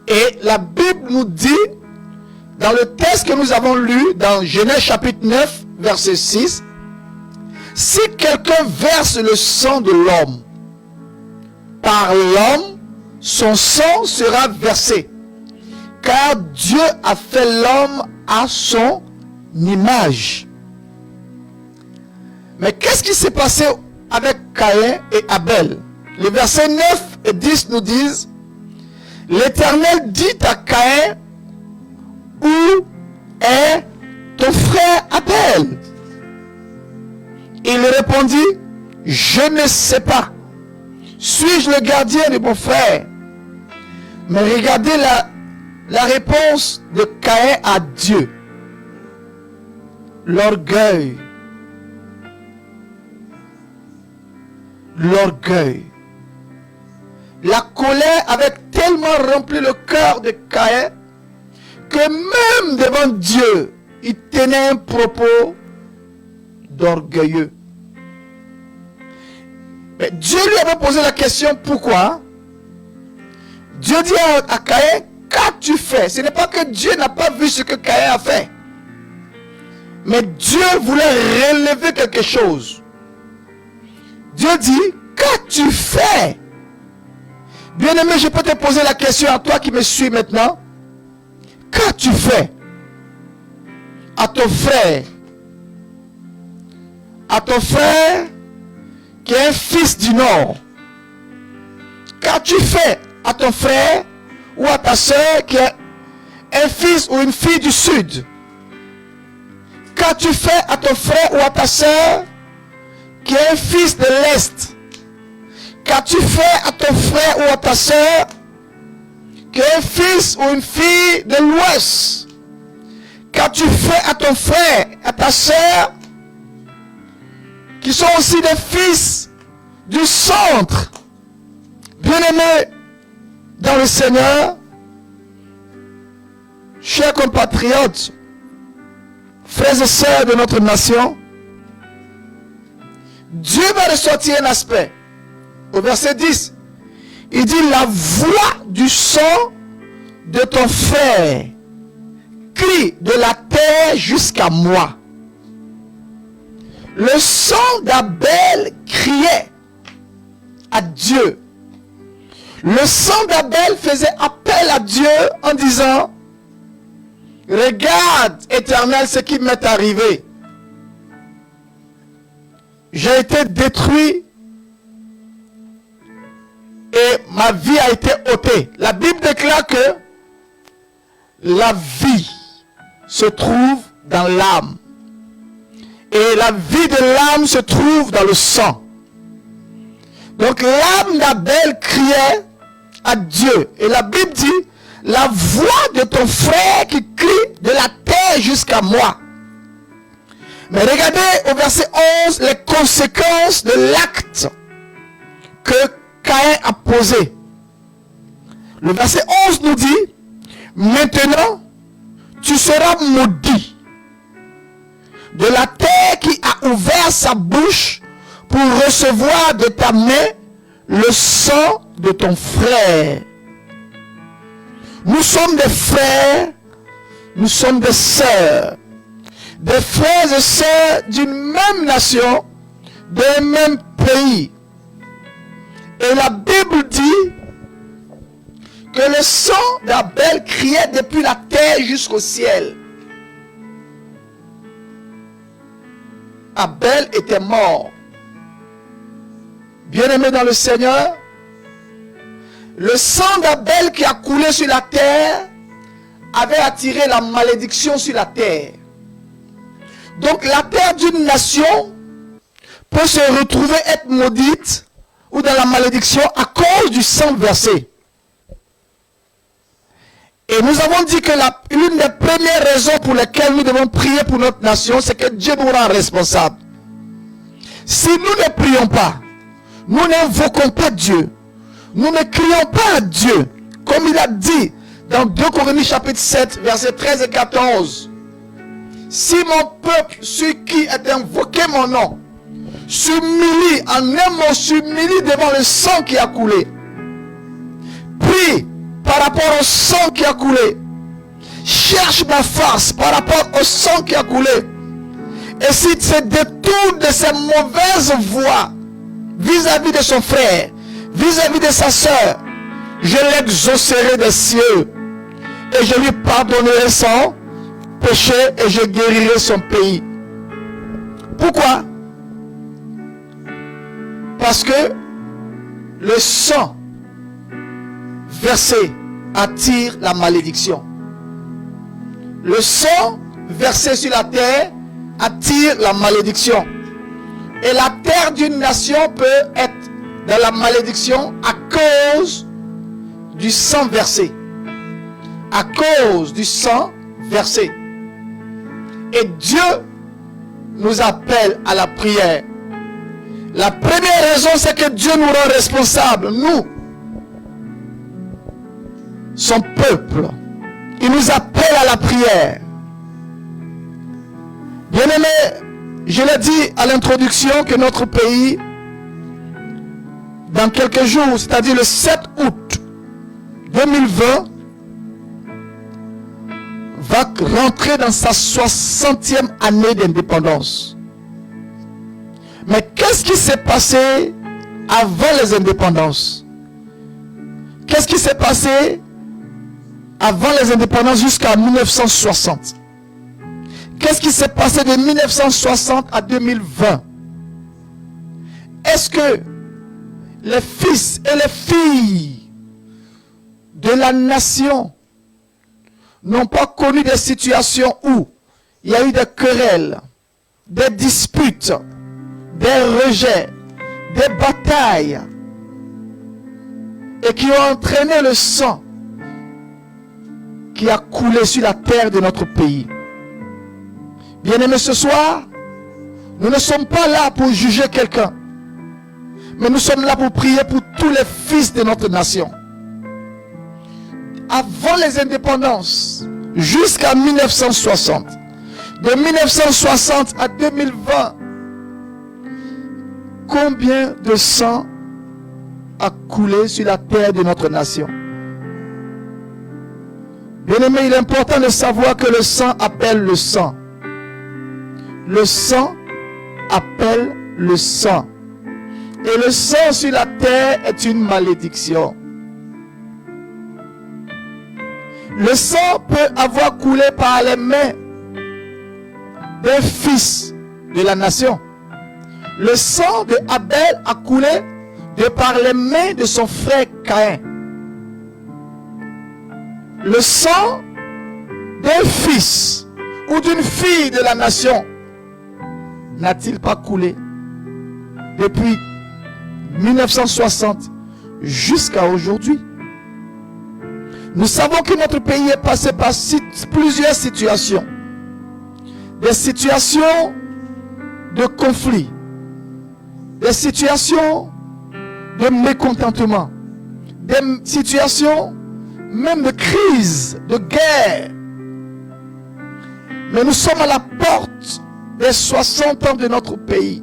[SPEAKER 1] Et la Bible nous dit, dans le texte que nous avons lu, dans Genèse chapitre 9, verset 6, si quelqu'un verse le sang de l'homme, par l'homme, son sang sera versé, car Dieu a fait l'homme à son image. Mais qu'est-ce qui s'est passé avec Caïn et Abel? Les versets 9 et 10 nous disent, l'Éternel dit à Caïn, où est ton frère Abel? Il répondit, je ne sais pas. Suis-je le gardien de mon frère? Mais regardez la réponse de Caïn à Dieu. L'orgueil. L'orgueil. La colère avait tellement rempli le cœur de Caïn que même devant Dieu, il tenait un propos d'orgueilleux. Mais Dieu lui avait posé la question, pourquoi? Dieu dit à Caïn, qu'as-tu fait? Ce n'est pas que Dieu n'a pas vu ce que Caïn a fait. Mais Dieu voulait relever quelque chose. Dieu dit, qu'as-tu fait? Bien-aimé, je peux te poser la question à toi qui me suis maintenant. Qu'as-tu fait à ton frère? À ton frère qui est un fils du Nord. Qu'as-tu fait à ton frère ou à ta soeur qui est un fils ou une fille du Sud? Qu'as-tu fait à ton frère ou à ta soeur qui est un fils de l'Est? Qu'as-tu fait à ton frère ou à ta soeur qu'un fils ou une fille de l'Ouest, quand tu fais à ton frère, à ta sœur, qui sont aussi des fils du centre, bien-aimés dans le Seigneur, chers compatriotes, frères et sœurs de notre nation, Dieu va ressortir un aspect. Au verset 10, il dit: la voix du sang de ton frère crie de la terre jusqu'à moi. Le sang d'Abel criait à Dieu. Le sang d'Abel faisait appel à Dieu en disant: regarde, Éternel, ce qui m'est arrivé. J'ai été détruit et ma vie a été ôtée. La Bible déclare que la vie se trouve dans l'âme. Et la vie de l'âme se trouve dans le sang. Donc l'âme d'Abel criait à Dieu. Et la Bible dit: la voix de ton frère qui crie de la terre jusqu'à moi. Mais regardez au verset 11 les conséquences de l'acte que Caïn a posé. Le verset 11 nous dit: maintenant tu seras maudit de la terre qui a ouvert sa bouche pour recevoir de ta main le sang de ton frère. Nous sommes des frères, nous sommes des sœurs, des frères et sœurs d'une même nation, d'un même pays. Et la Bible dit que le sang d'Abel criait depuis la terre jusqu'au ciel. Abel était mort. Bien-aimé dans le Seigneur, le sang d'Abel qui a coulé sur la terre avait attiré la malédiction sur la terre. Donc la terre d'une nation peut se retrouver être maudite ou dans la malédiction à cause du sang versé. Et nous avons dit que l'une des premières raisons pour lesquelles nous devons prier pour notre nation, c'est que Dieu nous rend responsables. Si nous ne prions pas, nous n'invoquons pas Dieu, nous ne crions pas à Dieu, comme il a dit dans 2 Corinthiens chapitre 7, versets 13 et 14. Si mon peuple, sur qui est invoqué mon nom, s'humilie, en un mot, s'humilie devant le sang qui a coulé, prie par rapport au sang qui a coulé, cherche ma face par rapport au sang qui a coulé, et s'il se détourne de ses mauvaises voies vis-à-vis de son frère, vis-à-vis de sa soeur, je l'exaucerai des cieux et je lui pardonnerai son péché et je guérirai son pays. Pourquoi? Parce que le sang versé attire la malédiction. Le sang versé sur la terre attire la malédiction. Et la terre d'une nation peut être dans la malédiction à cause du sang versé. À cause du sang versé. Et Dieu nous appelle à la prière. La première raison, c'est que Dieu nous rend responsables, nous, son peuple. Il nous appelle à la prière. Bien-aimés, je l'ai dit à l'introduction que notre pays, dans quelques jours, c'est-à-dire le 7 août 2020, va rentrer dans sa 60e année d'indépendance. Mais qu'est-ce qui s'est passé avant les indépendances? Qu'est-ce qui s'est passé avant les indépendances jusqu'à 1960? Qu'est-ce qui s'est passé de 1960 à 2020? Est-ce que les fils et les filles de la nation n'ont pas connu des situations où il y a eu des querelles, des disputes, des rejets, des batailles, et qui ont entraîné le sang qui a coulé sur la terre de notre pays. Bien-aimés, ce soir, nous ne sommes pas là pour juger quelqu'un, mais nous sommes là pour prier pour tous les fils de notre nation. Avant les indépendances, jusqu'à 1960, de 1960 à 2020, combien de sang a coulé sur la terre de notre nation? Bien-aimé, il est important de savoir que le sang appelle le sang. Le sang appelle le sang. Et le sang sur la terre est une malédiction. Le sang peut avoir coulé par les mains d'un fils de la nation. Le sang de Abel a coulé de par les mains de son frère Caïn. Le sang d'un fils ou d'une fille de la nation n'a-t-il pas coulé depuis 1960 jusqu'à aujourd'hui? Nous savons que notre pays est passé par plusieurs situations. Des situations de conflit, des situations de mécontentement, des situations même de crise, de guerre. Mais nous sommes à la porte des 60 ans de notre pays.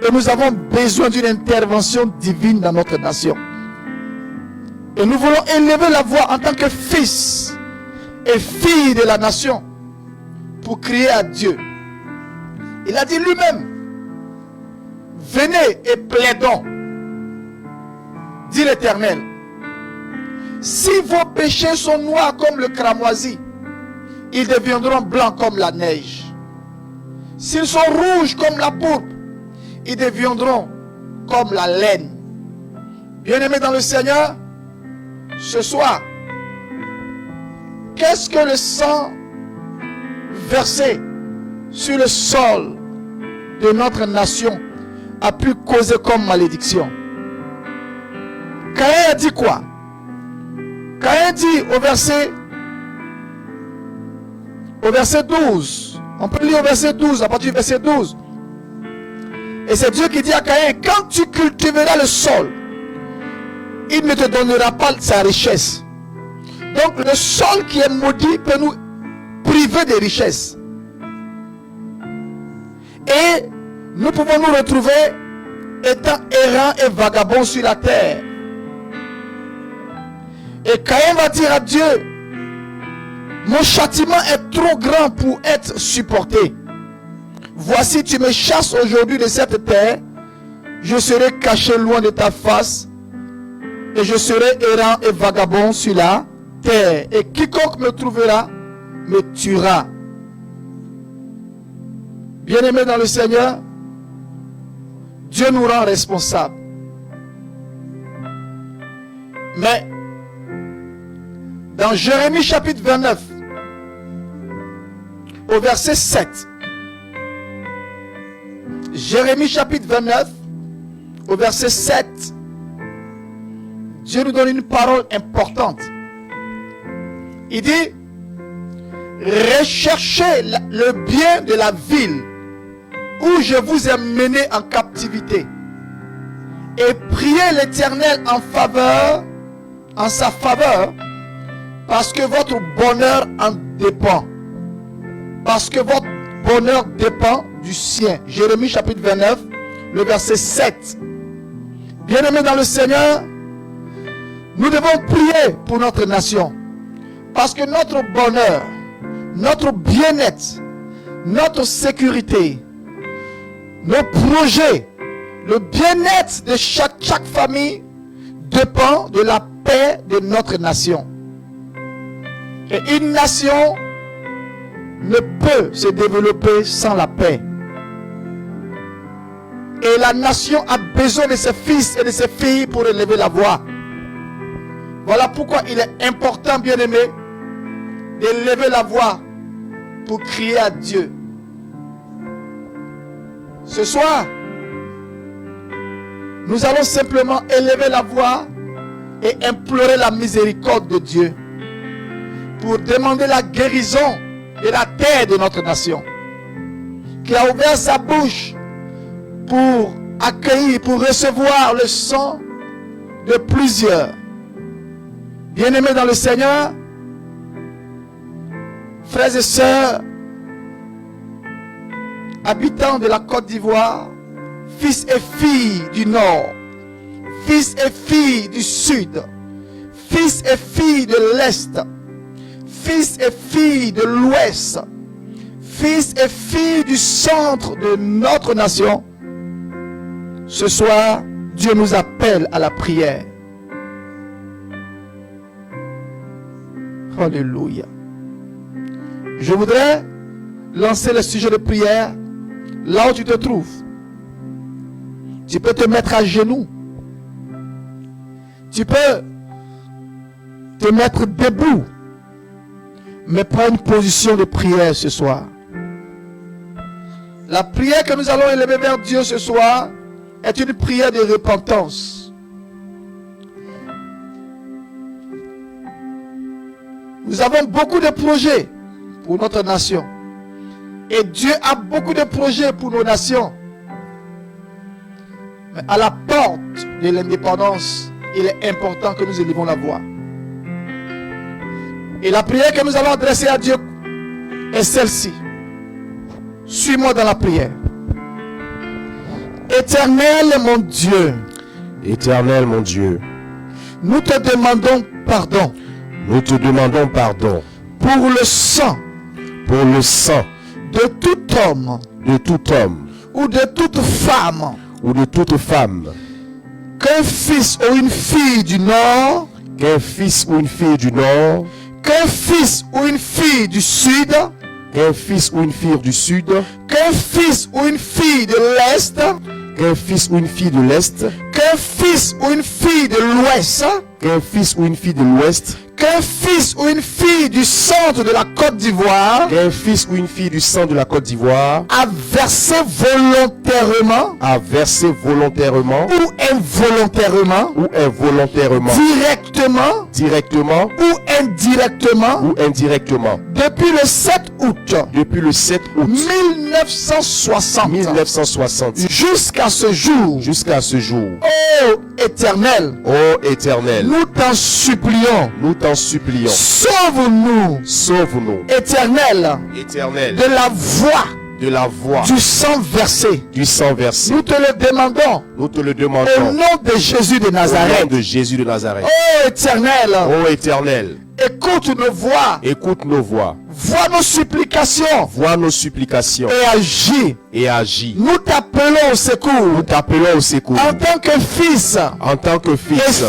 [SPEAKER 1] Et nous avons besoin d'une intervention divine dans notre nation. Et nous voulons élever la voix en tant que fils et filles de la nation pour crier à Dieu. Il a dit lui-même, venez et plaidons, dit l'Éternel. Si vos péchés sont noirs comme le cramoisi, ils deviendront blancs comme la neige. S'ils sont rouges comme la pourpre, ils deviendront comme la laine. Bien-aimés dans le Seigneur, ce soir, qu'est-ce que le sang versé sur le sol de notre nation a pu causer comme malédiction? Caïn a dit quoi? Caïn dit au verset 12, on peut lire au verset 12, à partir du verset 12. Et c'est Dieu qui dit à Caïn, quand tu cultiveras le sol, il ne te donnera pas sa richesse. Donc le sol qui est maudit peut nous priver des richesses. Et nous pouvons nous retrouver étant errants et vagabonds sur la terre. Et Caïn va dire à Dieu, mon châtiment est trop grand pour être supporté. Voici, tu me chasses aujourd'hui de cette terre, je serai caché loin de ta face, et je serai errant et vagabond sur la terre. Et quiconque me trouvera, me tuera. Bien-aimés dans le Seigneur, Dieu nous rend responsables. Mais, dans Jérémie chapitre 29, au verset 7, Jérémie chapitre 29, au verset 7, Dieu nous donne une parole importante. Il dit, recherchez le bien de la ville où je vous ai mené en captivité et priez l'Éternel en sa faveur, parce que votre bonheur en dépend. Parce que votre bonheur dépend du sien. Jérémie chapitre 29, le verset 7. Bien-aimés dans le Seigneur, nous devons prier pour notre nation. Parce que notre bonheur, notre bien-être, notre sécurité, nos projets, le bien-être de chaque famille dépend de la paix de notre nation. Et une nation ne peut se développer sans la paix. Et la nation a besoin de ses fils et de ses filles pour élever la voix. Voilà pourquoi il est important, bien-aimé, d'élever la voix pour crier à Dieu. Ce soir, nous allons simplement élever la voix et implorer la miséricorde de Dieu. pour demander la guérison de la terre de notre nation, qui a ouvert sa bouche pour accueillir, pour recevoir le sang de plusieurs. Bien-aimés dans le Seigneur, frères et sœurs, habitants de la Côte d'Ivoire, fils et filles du Nord, fils et filles du Sud, fils et filles de l'Est, fils et filles de l'Ouest, fils et filles du centre de notre nation, ce soir, Dieu nous appelle à la prière. Alléluia. Je voudrais lancer le sujet de prière là où tu te trouves. Tu peux te mettre à genoux. Tu peux te mettre debout. Mais prends une position de prière ce soir. La prière que nous allons élever vers Dieu ce soir est une prière de repentance. Nous avons beaucoup de projets pour notre nation. Et Dieu a beaucoup de projets pour nos nations. Mais à la porte de l'indépendance, il est important que nous élevons la voix. Et la prière que nous allons adresser à Dieu est celle-ci. Suis-moi dans la prière. Éternel mon Dieu.
[SPEAKER 3] Éternel mon Dieu.
[SPEAKER 1] Nous te demandons pardon.
[SPEAKER 3] Nous te demandons pardon.
[SPEAKER 1] Pour le sang.
[SPEAKER 3] Pour le sang.
[SPEAKER 1] De tout homme.
[SPEAKER 3] De tout homme.
[SPEAKER 1] Ou de toute femme.
[SPEAKER 3] Ou de toute femme.
[SPEAKER 1] Qu'un fils ou une fille du Nord.
[SPEAKER 3] Qu'un fils ou une fille du Nord.
[SPEAKER 1] Qu'un fils ou une fille du Sud.
[SPEAKER 3] Qu'un fils ou une fille du Sud.
[SPEAKER 1] Qu'un fils ou une fille de l'Est.
[SPEAKER 3] Qu'un fils ou une fille de l'Est.
[SPEAKER 1] Qu'un fils ou une fille de l'Ouest.
[SPEAKER 3] Qu'un fils ou une fille de l'Ouest.
[SPEAKER 1] Qu'un fils ou une fille du centre de la Côte d'Ivoire.
[SPEAKER 3] Qu'un fils ou une fille du centre de la Côte d'Ivoire.
[SPEAKER 1] A versé volontairement.
[SPEAKER 3] A versé volontairement.
[SPEAKER 1] Ou involontairement.
[SPEAKER 3] Ou involontairement.
[SPEAKER 1] Directement.
[SPEAKER 3] Directement.
[SPEAKER 1] Ou indirectement.
[SPEAKER 3] Ou indirectement.
[SPEAKER 1] Depuis le 7 août.
[SPEAKER 3] Depuis le 7 août.
[SPEAKER 1] 1960.
[SPEAKER 3] 1960.
[SPEAKER 1] Jusqu'à ce jour.
[SPEAKER 3] Jusqu'à ce jour.
[SPEAKER 1] Ô Éternel.
[SPEAKER 3] Ô Éternel.
[SPEAKER 1] Nous t'en supplions.
[SPEAKER 3] Nous t'en supplions.
[SPEAKER 1] Sauve-nous.
[SPEAKER 3] Sauve-nous.
[SPEAKER 1] Éternel.
[SPEAKER 3] Éternel.
[SPEAKER 1] De la voix.
[SPEAKER 3] De la voix.
[SPEAKER 1] Du sang versé.
[SPEAKER 3] Du sang versé.
[SPEAKER 1] Nous te le demandons.
[SPEAKER 3] Nous te le demandons.
[SPEAKER 1] Au nom de Jésus de Nazareth.
[SPEAKER 3] Au nom de Jésus de Nazareth.
[SPEAKER 1] Ô Éternel.
[SPEAKER 3] Ô Éternel.
[SPEAKER 1] Écoute nos voix.
[SPEAKER 3] Écoute nos voix.
[SPEAKER 1] Vois nos supplications.
[SPEAKER 3] Vois nos supplications.
[SPEAKER 1] Et agis.
[SPEAKER 3] Et agis.
[SPEAKER 1] Nous t'appelons au secours.
[SPEAKER 3] Nous t'appelons au secours.
[SPEAKER 1] En tant que fils.
[SPEAKER 3] En tant que fils.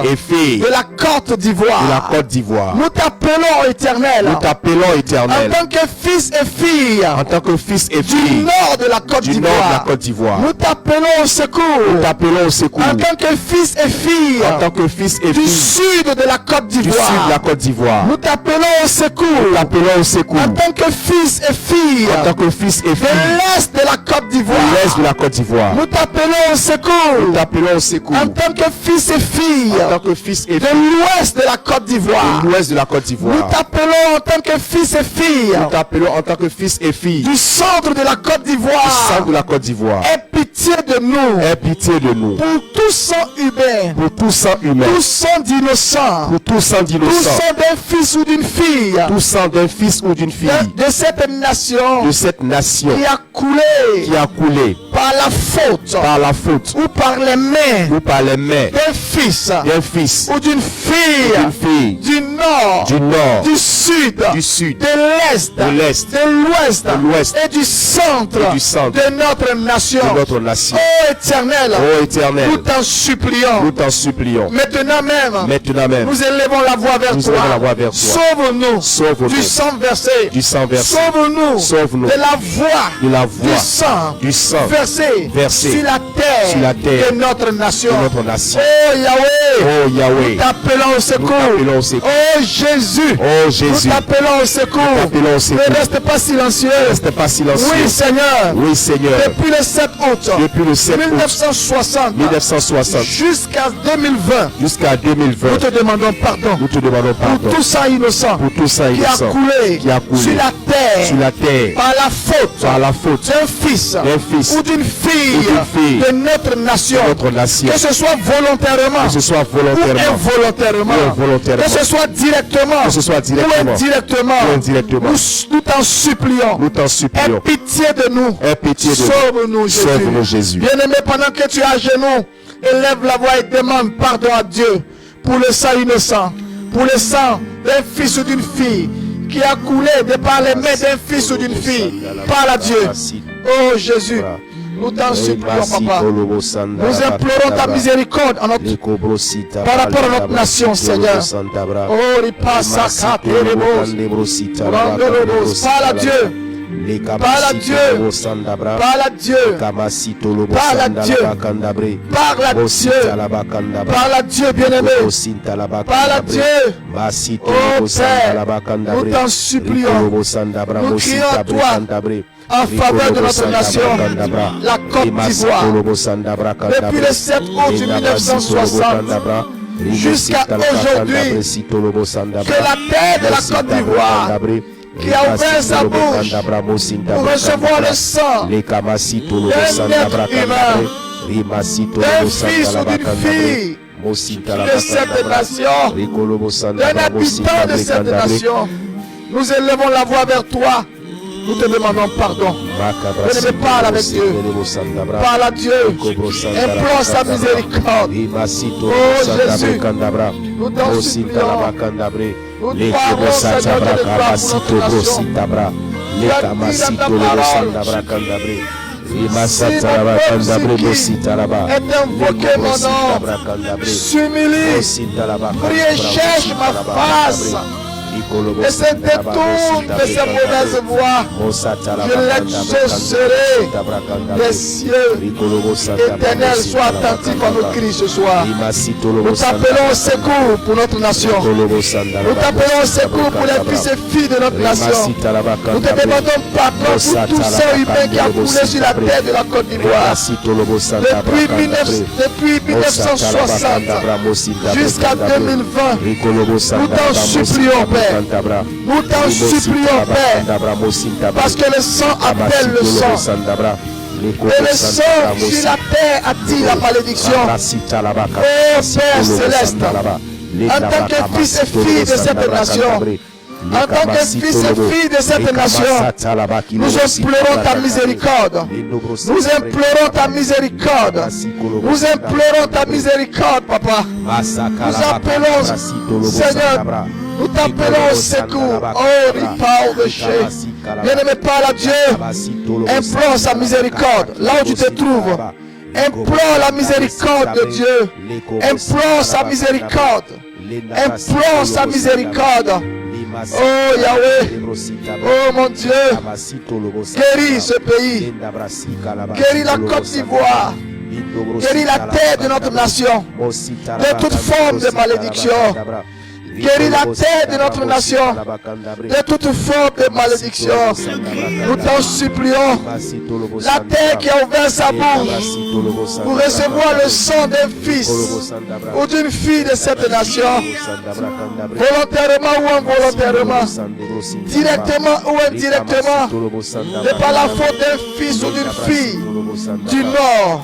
[SPEAKER 1] Et fille. De la Côte d'Ivoire.
[SPEAKER 3] De la Côte d'Ivoire.
[SPEAKER 1] Nous t'appelons Éternel.
[SPEAKER 3] Nous t'appelons Éternel.
[SPEAKER 1] En tant que fils et fille.
[SPEAKER 3] En tant que fils et fille.
[SPEAKER 1] Du nord de la Côte d'Ivoire.
[SPEAKER 3] Du nord de la Côte d'Ivoire.
[SPEAKER 1] Nous t'appelons au secours.
[SPEAKER 3] Nous t'appelons au secours.
[SPEAKER 1] En tant que fils et fille.
[SPEAKER 3] En tant que fils et fille.
[SPEAKER 1] Du sud de la Côte d'Ivoire.
[SPEAKER 3] Du sud de la Côte d'Ivoire.
[SPEAKER 1] Nous t'appelons au secours.
[SPEAKER 3] Nous t'appelons au secours.
[SPEAKER 1] En tant que fils et fille.
[SPEAKER 3] En tant que fils et fille.
[SPEAKER 1] De l'est de la Côte d'Ivoire.
[SPEAKER 3] De l'est de la Côte d'Ivoire.
[SPEAKER 1] Nous t'appelons au secours.
[SPEAKER 3] Nous t'appelons au secours.
[SPEAKER 1] En tant que fils et fille.
[SPEAKER 3] En tant que fils et fille.
[SPEAKER 1] De l'ouest de la Côte d'Ivoire.
[SPEAKER 3] De l'ouest de la Côte d'Ivoire.
[SPEAKER 1] Nous t'appelons en tant que fils et fille.
[SPEAKER 3] Nous t'appelons en tant que fils et fille.
[SPEAKER 1] Du centre de la Côte d'Ivoire.
[SPEAKER 3] Du centre de la Côte d'Ivoire.
[SPEAKER 1] Aie pitié de nous.
[SPEAKER 3] Aie pitié de nous.
[SPEAKER 1] Pour tout sang humain.
[SPEAKER 3] Pour tout sang humain.
[SPEAKER 1] Tout sang d'innocent.
[SPEAKER 3] Pour tout sang d'innocent.
[SPEAKER 1] Tout sang d'un fils ou d'une fille.
[SPEAKER 3] Tout sang d'un fils ou d'une fille.
[SPEAKER 1] De cette nation.
[SPEAKER 3] De cette nation.
[SPEAKER 1] Qui a coulé.
[SPEAKER 3] Qui a coulé.
[SPEAKER 1] Par la faute.
[SPEAKER 3] Par la faute.
[SPEAKER 1] Ou par les mains.
[SPEAKER 3] Ou par les mains.
[SPEAKER 1] D'un fils.
[SPEAKER 3] D'un fils.
[SPEAKER 1] Ou d'une fille.
[SPEAKER 3] D'une fille.
[SPEAKER 1] Du nord.
[SPEAKER 3] Du nord.
[SPEAKER 1] Du sud.
[SPEAKER 3] Du sud.
[SPEAKER 1] De l'est.
[SPEAKER 3] De l'est.
[SPEAKER 1] De l'ouest.
[SPEAKER 3] De l'ouest.
[SPEAKER 1] Et du centre.
[SPEAKER 3] Et du centre.
[SPEAKER 1] De notre nation.
[SPEAKER 3] De notre nation.
[SPEAKER 1] Ô Éternel.
[SPEAKER 3] Ô Éternel.
[SPEAKER 1] Nous t'en supplions.
[SPEAKER 3] Nous t'en supplions.
[SPEAKER 1] Maintenant même.
[SPEAKER 3] Maintenant même.
[SPEAKER 1] Nous élevons la voix vers
[SPEAKER 3] nous
[SPEAKER 1] toi.
[SPEAKER 3] Élevons la voix vers toi.
[SPEAKER 1] Sauve-nous.
[SPEAKER 3] Sauve-nous.
[SPEAKER 1] Du sang versé.
[SPEAKER 3] Du sang versé.
[SPEAKER 1] Sauve-nous.
[SPEAKER 3] Sauve-nous.
[SPEAKER 1] De la voix.
[SPEAKER 3] De la voix.
[SPEAKER 1] Du sang.
[SPEAKER 3] Du sang.
[SPEAKER 1] Versé.
[SPEAKER 3] Versé.
[SPEAKER 1] Sur la terre.
[SPEAKER 3] Sur la terre.
[SPEAKER 1] De notre nation.
[SPEAKER 3] De notre nation.
[SPEAKER 1] Oh Yahweh.
[SPEAKER 3] Oh Yahweh.
[SPEAKER 1] Nous t'appelons au secours.
[SPEAKER 3] Nous t'appelons au secours.
[SPEAKER 1] Oh Jésus.
[SPEAKER 3] Oh Jésus. Jésus.
[SPEAKER 1] Nous t'appelons au secours.
[SPEAKER 3] t'appelons au secours.
[SPEAKER 1] Ne reste pas silencieux.
[SPEAKER 3] Reste pas silencieux.
[SPEAKER 1] Oui, Seigneur.
[SPEAKER 3] Oui, Seigneur.
[SPEAKER 1] Depuis le 7 août
[SPEAKER 3] Depuis le 7 août
[SPEAKER 1] 1960
[SPEAKER 3] 1960
[SPEAKER 1] jusqu'à 2020,
[SPEAKER 3] jusqu'à 2020,
[SPEAKER 1] nous te demandons pardon
[SPEAKER 3] nous te demandons
[SPEAKER 1] pour
[SPEAKER 3] pardon
[SPEAKER 1] tout sang innocent
[SPEAKER 3] pour tout ça
[SPEAKER 1] qui a
[SPEAKER 3] innocent
[SPEAKER 1] coulé
[SPEAKER 3] qui a coulé
[SPEAKER 1] sur la terre
[SPEAKER 3] sur la terre
[SPEAKER 1] par la faute
[SPEAKER 3] par la faute
[SPEAKER 1] d'un fils
[SPEAKER 3] fils
[SPEAKER 1] ou d'une fille
[SPEAKER 3] fille
[SPEAKER 1] de notre nation,
[SPEAKER 3] de notre nation,
[SPEAKER 1] que ce soit volontairement
[SPEAKER 3] que ce soit
[SPEAKER 1] ou
[SPEAKER 3] volontairement
[SPEAKER 1] involontairement,
[SPEAKER 3] ou involontairement,
[SPEAKER 1] que ce soit directement
[SPEAKER 3] que ce soit
[SPEAKER 1] ou
[SPEAKER 3] directement
[SPEAKER 1] indirectement,
[SPEAKER 3] ou indirectement.
[SPEAKER 1] nous t'en supplions.
[SPEAKER 3] nous t'en
[SPEAKER 1] Aie
[SPEAKER 3] supplions.
[SPEAKER 1] pitié de nous.
[SPEAKER 3] Aie pitié de nous.
[SPEAKER 1] Sauve-nous, Jésus.
[SPEAKER 3] Sauve-nous, Jésus.
[SPEAKER 1] Bien-aimé, pendant que tu es à genoux, élève la voix et demande pardon à Dieu pour le sang innocent, pour le sang d'un fils ou d'une fille qui a coulé de par les mains d'un fils ou d'une fille. Parle à Dieu. Oh Jésus, nous t'en supplions, Papa. Nous implorons ta miséricorde en notre, par rapport à notre nation, Seigneur. Oh, ripasa kateremos, randolobos. Parle à Dieu. Parle à Dieu. Parle à Dieu. Parle à Dieu. Parle à Dieu. Parle à Dieu, bien-aimé. Parle à Dieu. Oh Père, nous t'en supplions. Nous crions à toi en faveur de notre nation, la Côte d'Ivoire. Depuis le 7 août 1960 jusqu'à aujourd'hui, que la terre de la Côte d'Ivoire, qui a ouvert sa bouche pour recevoir le sang d'un être humain, d'un fils ou d'une fille de cette nation, d'un habitant de cette nation, nous élevons la voix vers toi. Nous te demandons pardon. Ne parle avec Dieu. Parle à Dieu. Implore sa miséricorde. Oh Jésus, nous t'en supplions. Nous parlons, Seigneur, de gloire pour notre nation. Tu as dit dans ta parole, si mon peuple est invoqué mon nom, s'humilie, prie et cherche ma face, et se détourne de ses mauvaises voies, je l'exaucerai des cieux. Éternel, sois attentif à nos cris ce soir. Nous t'appelons au secours pour notre nation. Nous t'appelons au secours pour les fils et filles de notre nation. Nous te demandons pardon pour tout sang humain qui a coulé sur la terre de la Côte d'Ivoire. Depuis 1960 jusqu'à 2020, nous t'en supplions, Père. Nous t'en supplions, Père, parce que le sang appelle le sang. Et le sang sur la terre attire la malédiction. Oh Père céleste, en tant que fils et fille de cette nation, en tant que fils et fille de cette nation, nous implorons ta miséricorde. Nous implorons ta miséricorde. Nous implorons ta miséricorde, Papa. Nous appelons, Seigneur, nous t'appelons au secours. Oh, Ripa Oveché. Bien-aimé, parle à Dieu. Implore sa miséricorde là où tu te trouves. Implore la miséricorde de Dieu. Implore sa miséricorde. Implore sa miséricorde. Oh Yahweh, oh mon Dieu, guéris ce pays, guéris la Côte d'Ivoire, guéris la terre de notre nation de toute forme de malédiction. Guéris la terre de notre nation de toute forme de malédiction. Nous t'en supplions. La terre qui a ouvert sa bouche pour recevoir le sang d'un fils ou d'une fille de cette nation, volontairement ou involontairement, directement ou indirectement, de par la faute d'un fils ou d'une fille du nord,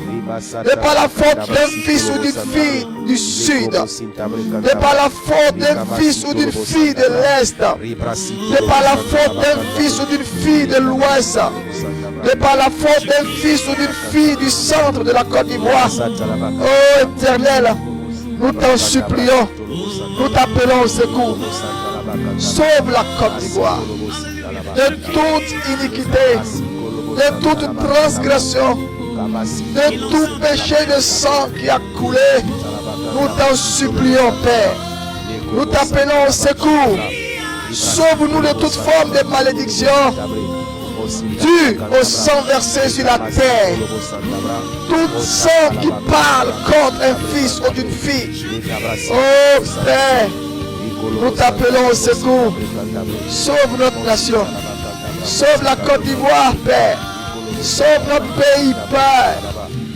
[SPEAKER 1] de par la faute d'un fils ou d'une fille du sud, de par la faute d'un fils ou d'une fille de l'Est, de par la faute d'un fils ou d'une fille de l'Ouest, de par la faute d'un fils ou d'une fille du centre de la Côte d'Ivoire. Oh Éternel, nous t'en supplions, nous t'appelons au secours. Sauve la Côte d'Ivoire de toute iniquité, de toute transgression, de tout péché de sang qui a coulé. Nous t'en supplions, Père. Nous t'appelons au secours. Sauve-nous de toute forme de malédiction due au sang versé sur la terre. Tout sang qui parle contre un fils ou d'une fille. Oh Père, Nous t'appelons au secours. Sauve notre nation. Sauve la Côte d'Ivoire, Père. Sauve notre pays, Père.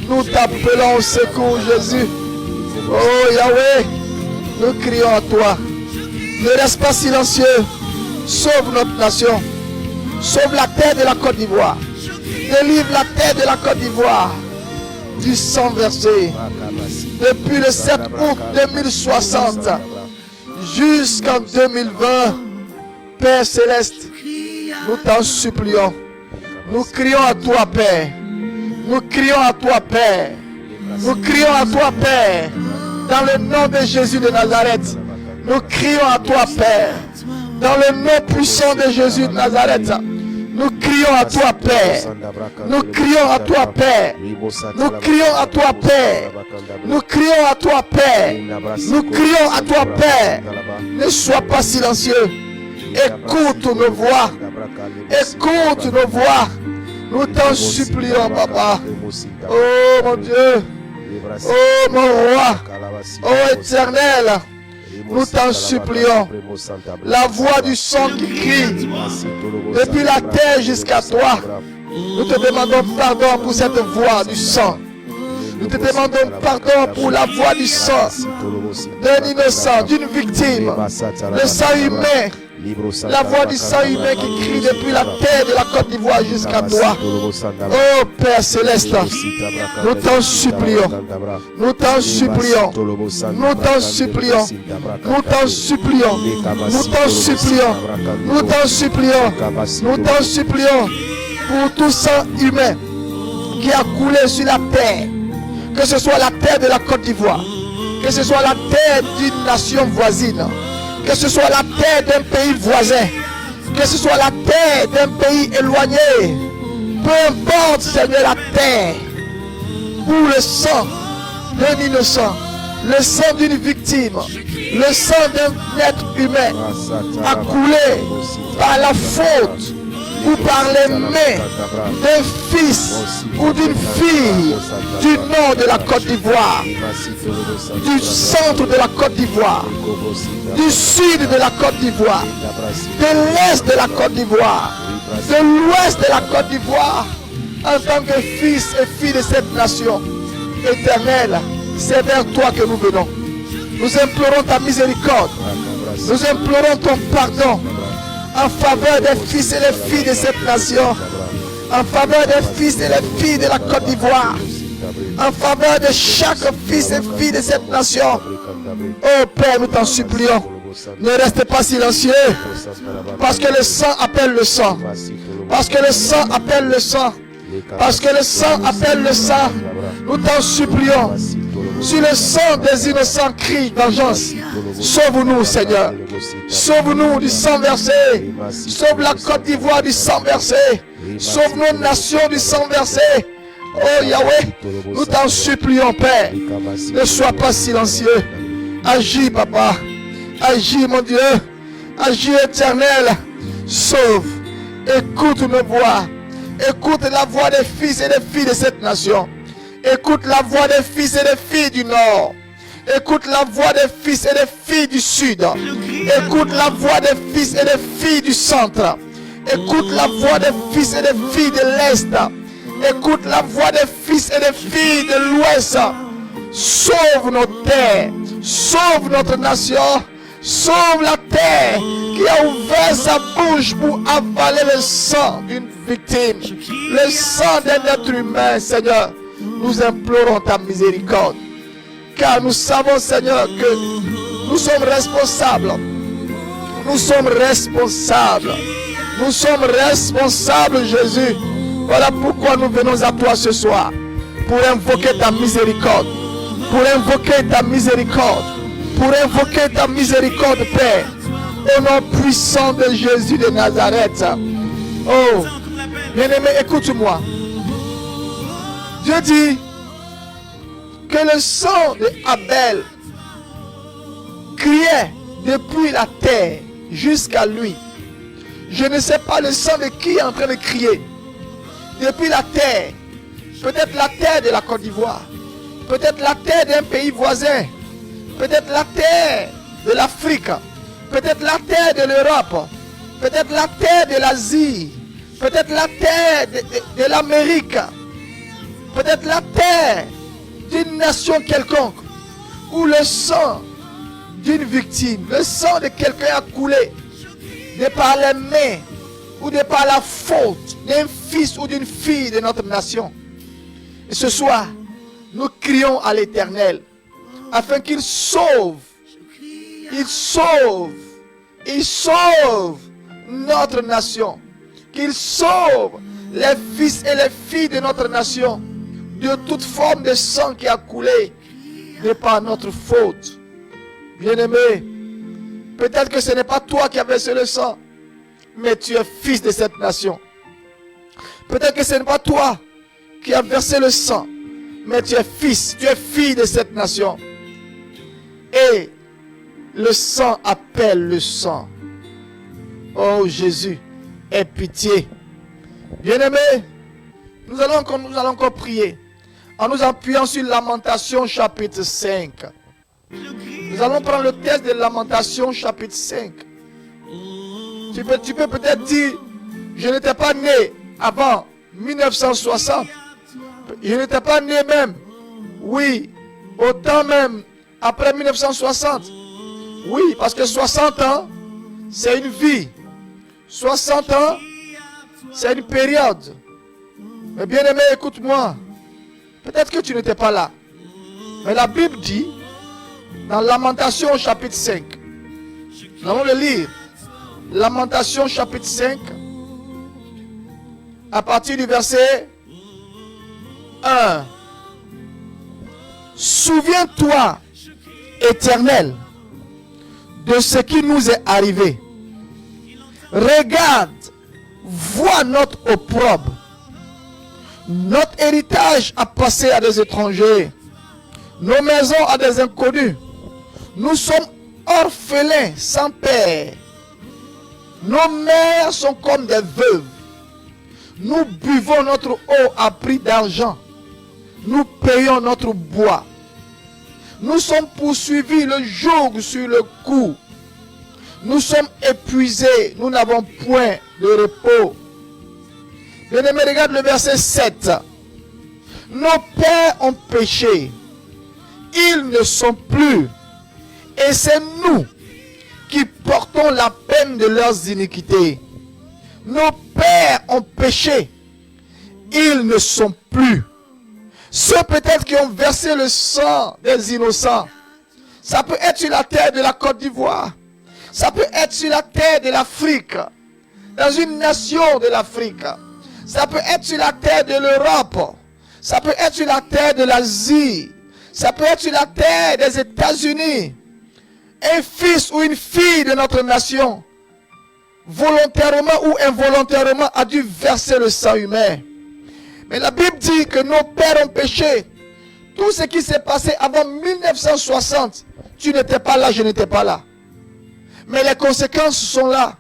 [SPEAKER 1] Nous t'appelons au secours, Jésus. Oh Yahweh, nous crions à toi. Ne reste pas silencieux. Sauve notre nation. Sauve la terre de la Côte d'Ivoire. Délivre la terre de la Côte d'Ivoire du sang versé. Depuis le 7 août 2060 jusqu'en 2020, Père Céleste, nous t'en supplions. Nous crions à toi, Père. Nous crions à toi, Père. Nous crions à toi, Père. Dans le nom de Jésus de Nazareth. Nous crions à toi, Père. Dans le nom puissant de Jésus de Nazareth. Nous crions à toi, Père. Nous crions à toi, Père. Nous crions à toi, Père. Nous crions à toi, Père. Nous crions à toi, Père. Ne sois pas silencieux. Écoute nos voix. Écoute nos voix. Nous t'en supplions, Papa. Oh mon Dieu. Oh mon roi. Oh éternel. Nous t'en supplions. La voix du sang qui crie depuis la terre jusqu'à toi. Nous te demandons pardon pour cette voix du sang. Nous te demandons pardon pour la voix du sang d'un innocent, d'une victime. Le sang humain. La voix du sang humain qui crie depuis la terre de la Côte d'Ivoire jusqu'à toi. Oh Père Céleste, nous t'en supplions. Nous t'en supplions. Nous t'en supplions. Nous t'en supplions. Nous t'en supplions. Nous t'en supplions. Nous t'en supplions pour tout sang humain qui a coulé sur la terre. Que ce soit la terre de la Côte d'Ivoire. Que ce soit la terre d'une nation voisine. Que ce soit la terre d'un pays voisin, que ce soit la terre d'un pays éloigné, peu importe, Seigneur, la terre, ou le sang d'un innocent, le sang d'une victime, le sang d'un être humain a coulé par la faute ou par les mains d'un fils ou d'une fille du nord de la Côte d'Ivoire, du centre de la Côte d'Ivoire, du sud de la Côte d'Ivoire, de l'est de la Côte d'Ivoire, de l'ouest de la Côte d'Ivoire, en tant que fils et fille de cette nation éternelle, c'est vers toi que nous venons. Nous implorons ta miséricorde, nous implorons ton pardon en faveur des fils et des filles de cette nation, en faveur des fils et des filles de la Côte d'Ivoire, en faveur de chaque fils et fille de cette nation. Oh Père, nous t'en supplions, ne reste pas silencieux, parce que le sang appelle le sang, parce que le sang appelle le sang, parce que le sang appelle le sang. Nous t'en supplions. Si le sang des innocents crie vengeance, sauve-nous, Seigneur. Sauve-nous du sang versé. Sauve la Côte d'Ivoire du sang versé. Sauve nos nations du sang versé. Oh Yahweh, nous t'en supplions, Père. Ne sois pas silencieux. Agis, Papa. Agis, mon Dieu. Agis, éternel. Sauve. Écoute nos voix. Écoute la voix des fils et des filles de cette nation. Écoute la voix des fils et des filles du Nord. Écoute la voix des fils et des filles du Sud. Écoute la voix des fils et des filles du Centre. Écoute la voix des fils et des filles de l'Est. Écoute la voix des fils et des filles de l'Ouest. Sauve nos terres. Sauve notre nation. Sauve la terre qui a ouvert sa bouche pour avaler le sang d'une victime. Le sang d'un être humain, Seigneur. Nous implorons ta miséricorde. Car nous savons, Seigneur, que nous sommes responsables. Nous sommes responsables. Nous sommes responsables, Jésus. Voilà pourquoi nous venons à toi ce soir. Pour invoquer ta miséricorde. Pour invoquer ta miséricorde. Pour invoquer ta miséricorde, Père. Au nom puissant de Jésus de Nazareth. Oh, bien-aimé, écoute-moi. Dieu dit que le sang de Abel criait depuis la terre jusqu'à lui. Je ne sais pas le sang de qui est en train de crier. Depuis la terre, peut-être la terre de la Côte d'Ivoire, peut-être la terre d'un pays voisin, peut-être la terre de l'Afrique, peut-être la terre de l'Europe, peut-être la terre de l'Asie, peut-être la terre de l'Amérique, peut-être la terre d'une nation quelconque, où le sang d'une victime, le sang de quelqu'un a coulé, de par les mains ou de par la faute d'un fils ou d'une fille de notre nation. Et ce soir, nous crions à l'Éternel afin qu'il sauve, il sauve notre nation, qu'il sauve les fils et les filles de notre nation de toute forme de sang qui a coulé de par notre faute. Bien-aimé, peut-être que ce n'est pas toi qui as versé le sang, mais tu es fils de cette nation. Peut-être que ce n'est pas toi qui as versé le sang, mais tu es fils, tu es fille de cette nation. Et le sang appelle le sang. Oh Jésus, aie pitié. Bien-aimé, nous allons encore prier en nous appuyant sur Lamentation chapitre 5. Nous allons prendre le texte de Lamentation chapitre 5. Tu peux peut-être dire, je n'étais pas né avant 1960. Je n'étais pas né même, oui, autant même après 1960. Oui, parce que 60 ans, c'est une vie. 60 ans, c'est une période. Mais bien aimé, écoute-moi. Peut-être que tu n'étais pas là. Mais la Bible dit, dans Lamentation chapitre 5, nous allons le lire. Lamentation chapitre 5, à partir du verset 1. Souviens-toi, Éternel, de ce qui nous est arrivé. Regarde, vois notre opprobre. Notre héritage a passé à des étrangers, nos maisons à des inconnus. Nous sommes orphelins sans père. Nos mères sont comme des veuves. Nous buvons notre eau à prix d'argent. Nous payons notre bois. Nous sommes poursuivis le jour sur le cou. Nous sommes épuisés. Nous n'avons point de repos. Bien-aimé, regarde le verset 7. Nos pères ont péché. Ils ne sont plus. Et c'est nous qui portons la peine de leurs iniquités. Nos pères ont péché. Ils ne sont plus. Ceux peut-être qui ont versé le sang des innocents. Ça peut être sur la terre de la Côte d'Ivoire. Ça peut être sur la terre de l'Afrique. Dans une nation de l'Afrique. Ça peut être sur la terre de l'Europe. Ça peut être sur la terre de l'Asie. Ça peut être sur la terre des États-Unis. Un fils ou une fille de notre nation, volontairement ou involontairement, a dû verser le sang humain. Mais la Bible dit que nos pères ont péché. Tout ce qui s'est passé avant 1960, tu n'étais pas là, je n'étais pas là. Mais les conséquences sont là.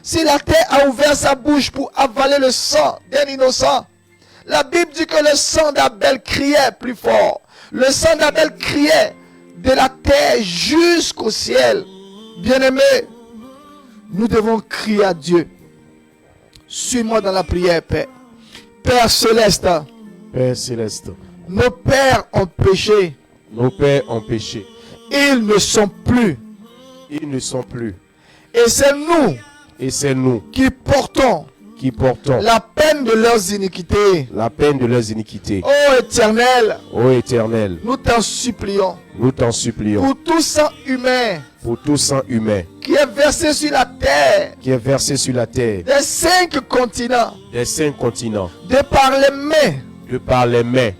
[SPEAKER 1] Si la terre a ouvert sa bouche pour avaler le sang d'un innocent, la Bible dit que le sang d'Abel criait plus fort. Le sang d'Abel criait de la terre jusqu'au ciel. Bien-aimés, nous devons crier à Dieu. Suis-moi dans la prière, Père. Père céleste.
[SPEAKER 3] Père céleste.
[SPEAKER 1] Nos pères ont péché.
[SPEAKER 3] Nos pères ont péché.
[SPEAKER 1] Ils ne sont plus.
[SPEAKER 3] Ils ne sont plus.
[SPEAKER 1] Et c'est nous.
[SPEAKER 3] Et c'est nous
[SPEAKER 1] qui portons la peine de leurs iniquités.
[SPEAKER 3] La peine de leurs iniquités.
[SPEAKER 1] Ô Éternel.
[SPEAKER 3] Ô Éternel.
[SPEAKER 1] Nous t'en supplions.
[SPEAKER 3] Nous t'en supplions.
[SPEAKER 1] Pour tout sang humain.
[SPEAKER 3] Pour tout sang humain.
[SPEAKER 1] Qui est versé sur la terre.
[SPEAKER 3] Qui est versé sur la terre.
[SPEAKER 1] Des 5 continents.
[SPEAKER 3] Des 5 continents.
[SPEAKER 1] De par les mains.
[SPEAKER 3] De par les mains.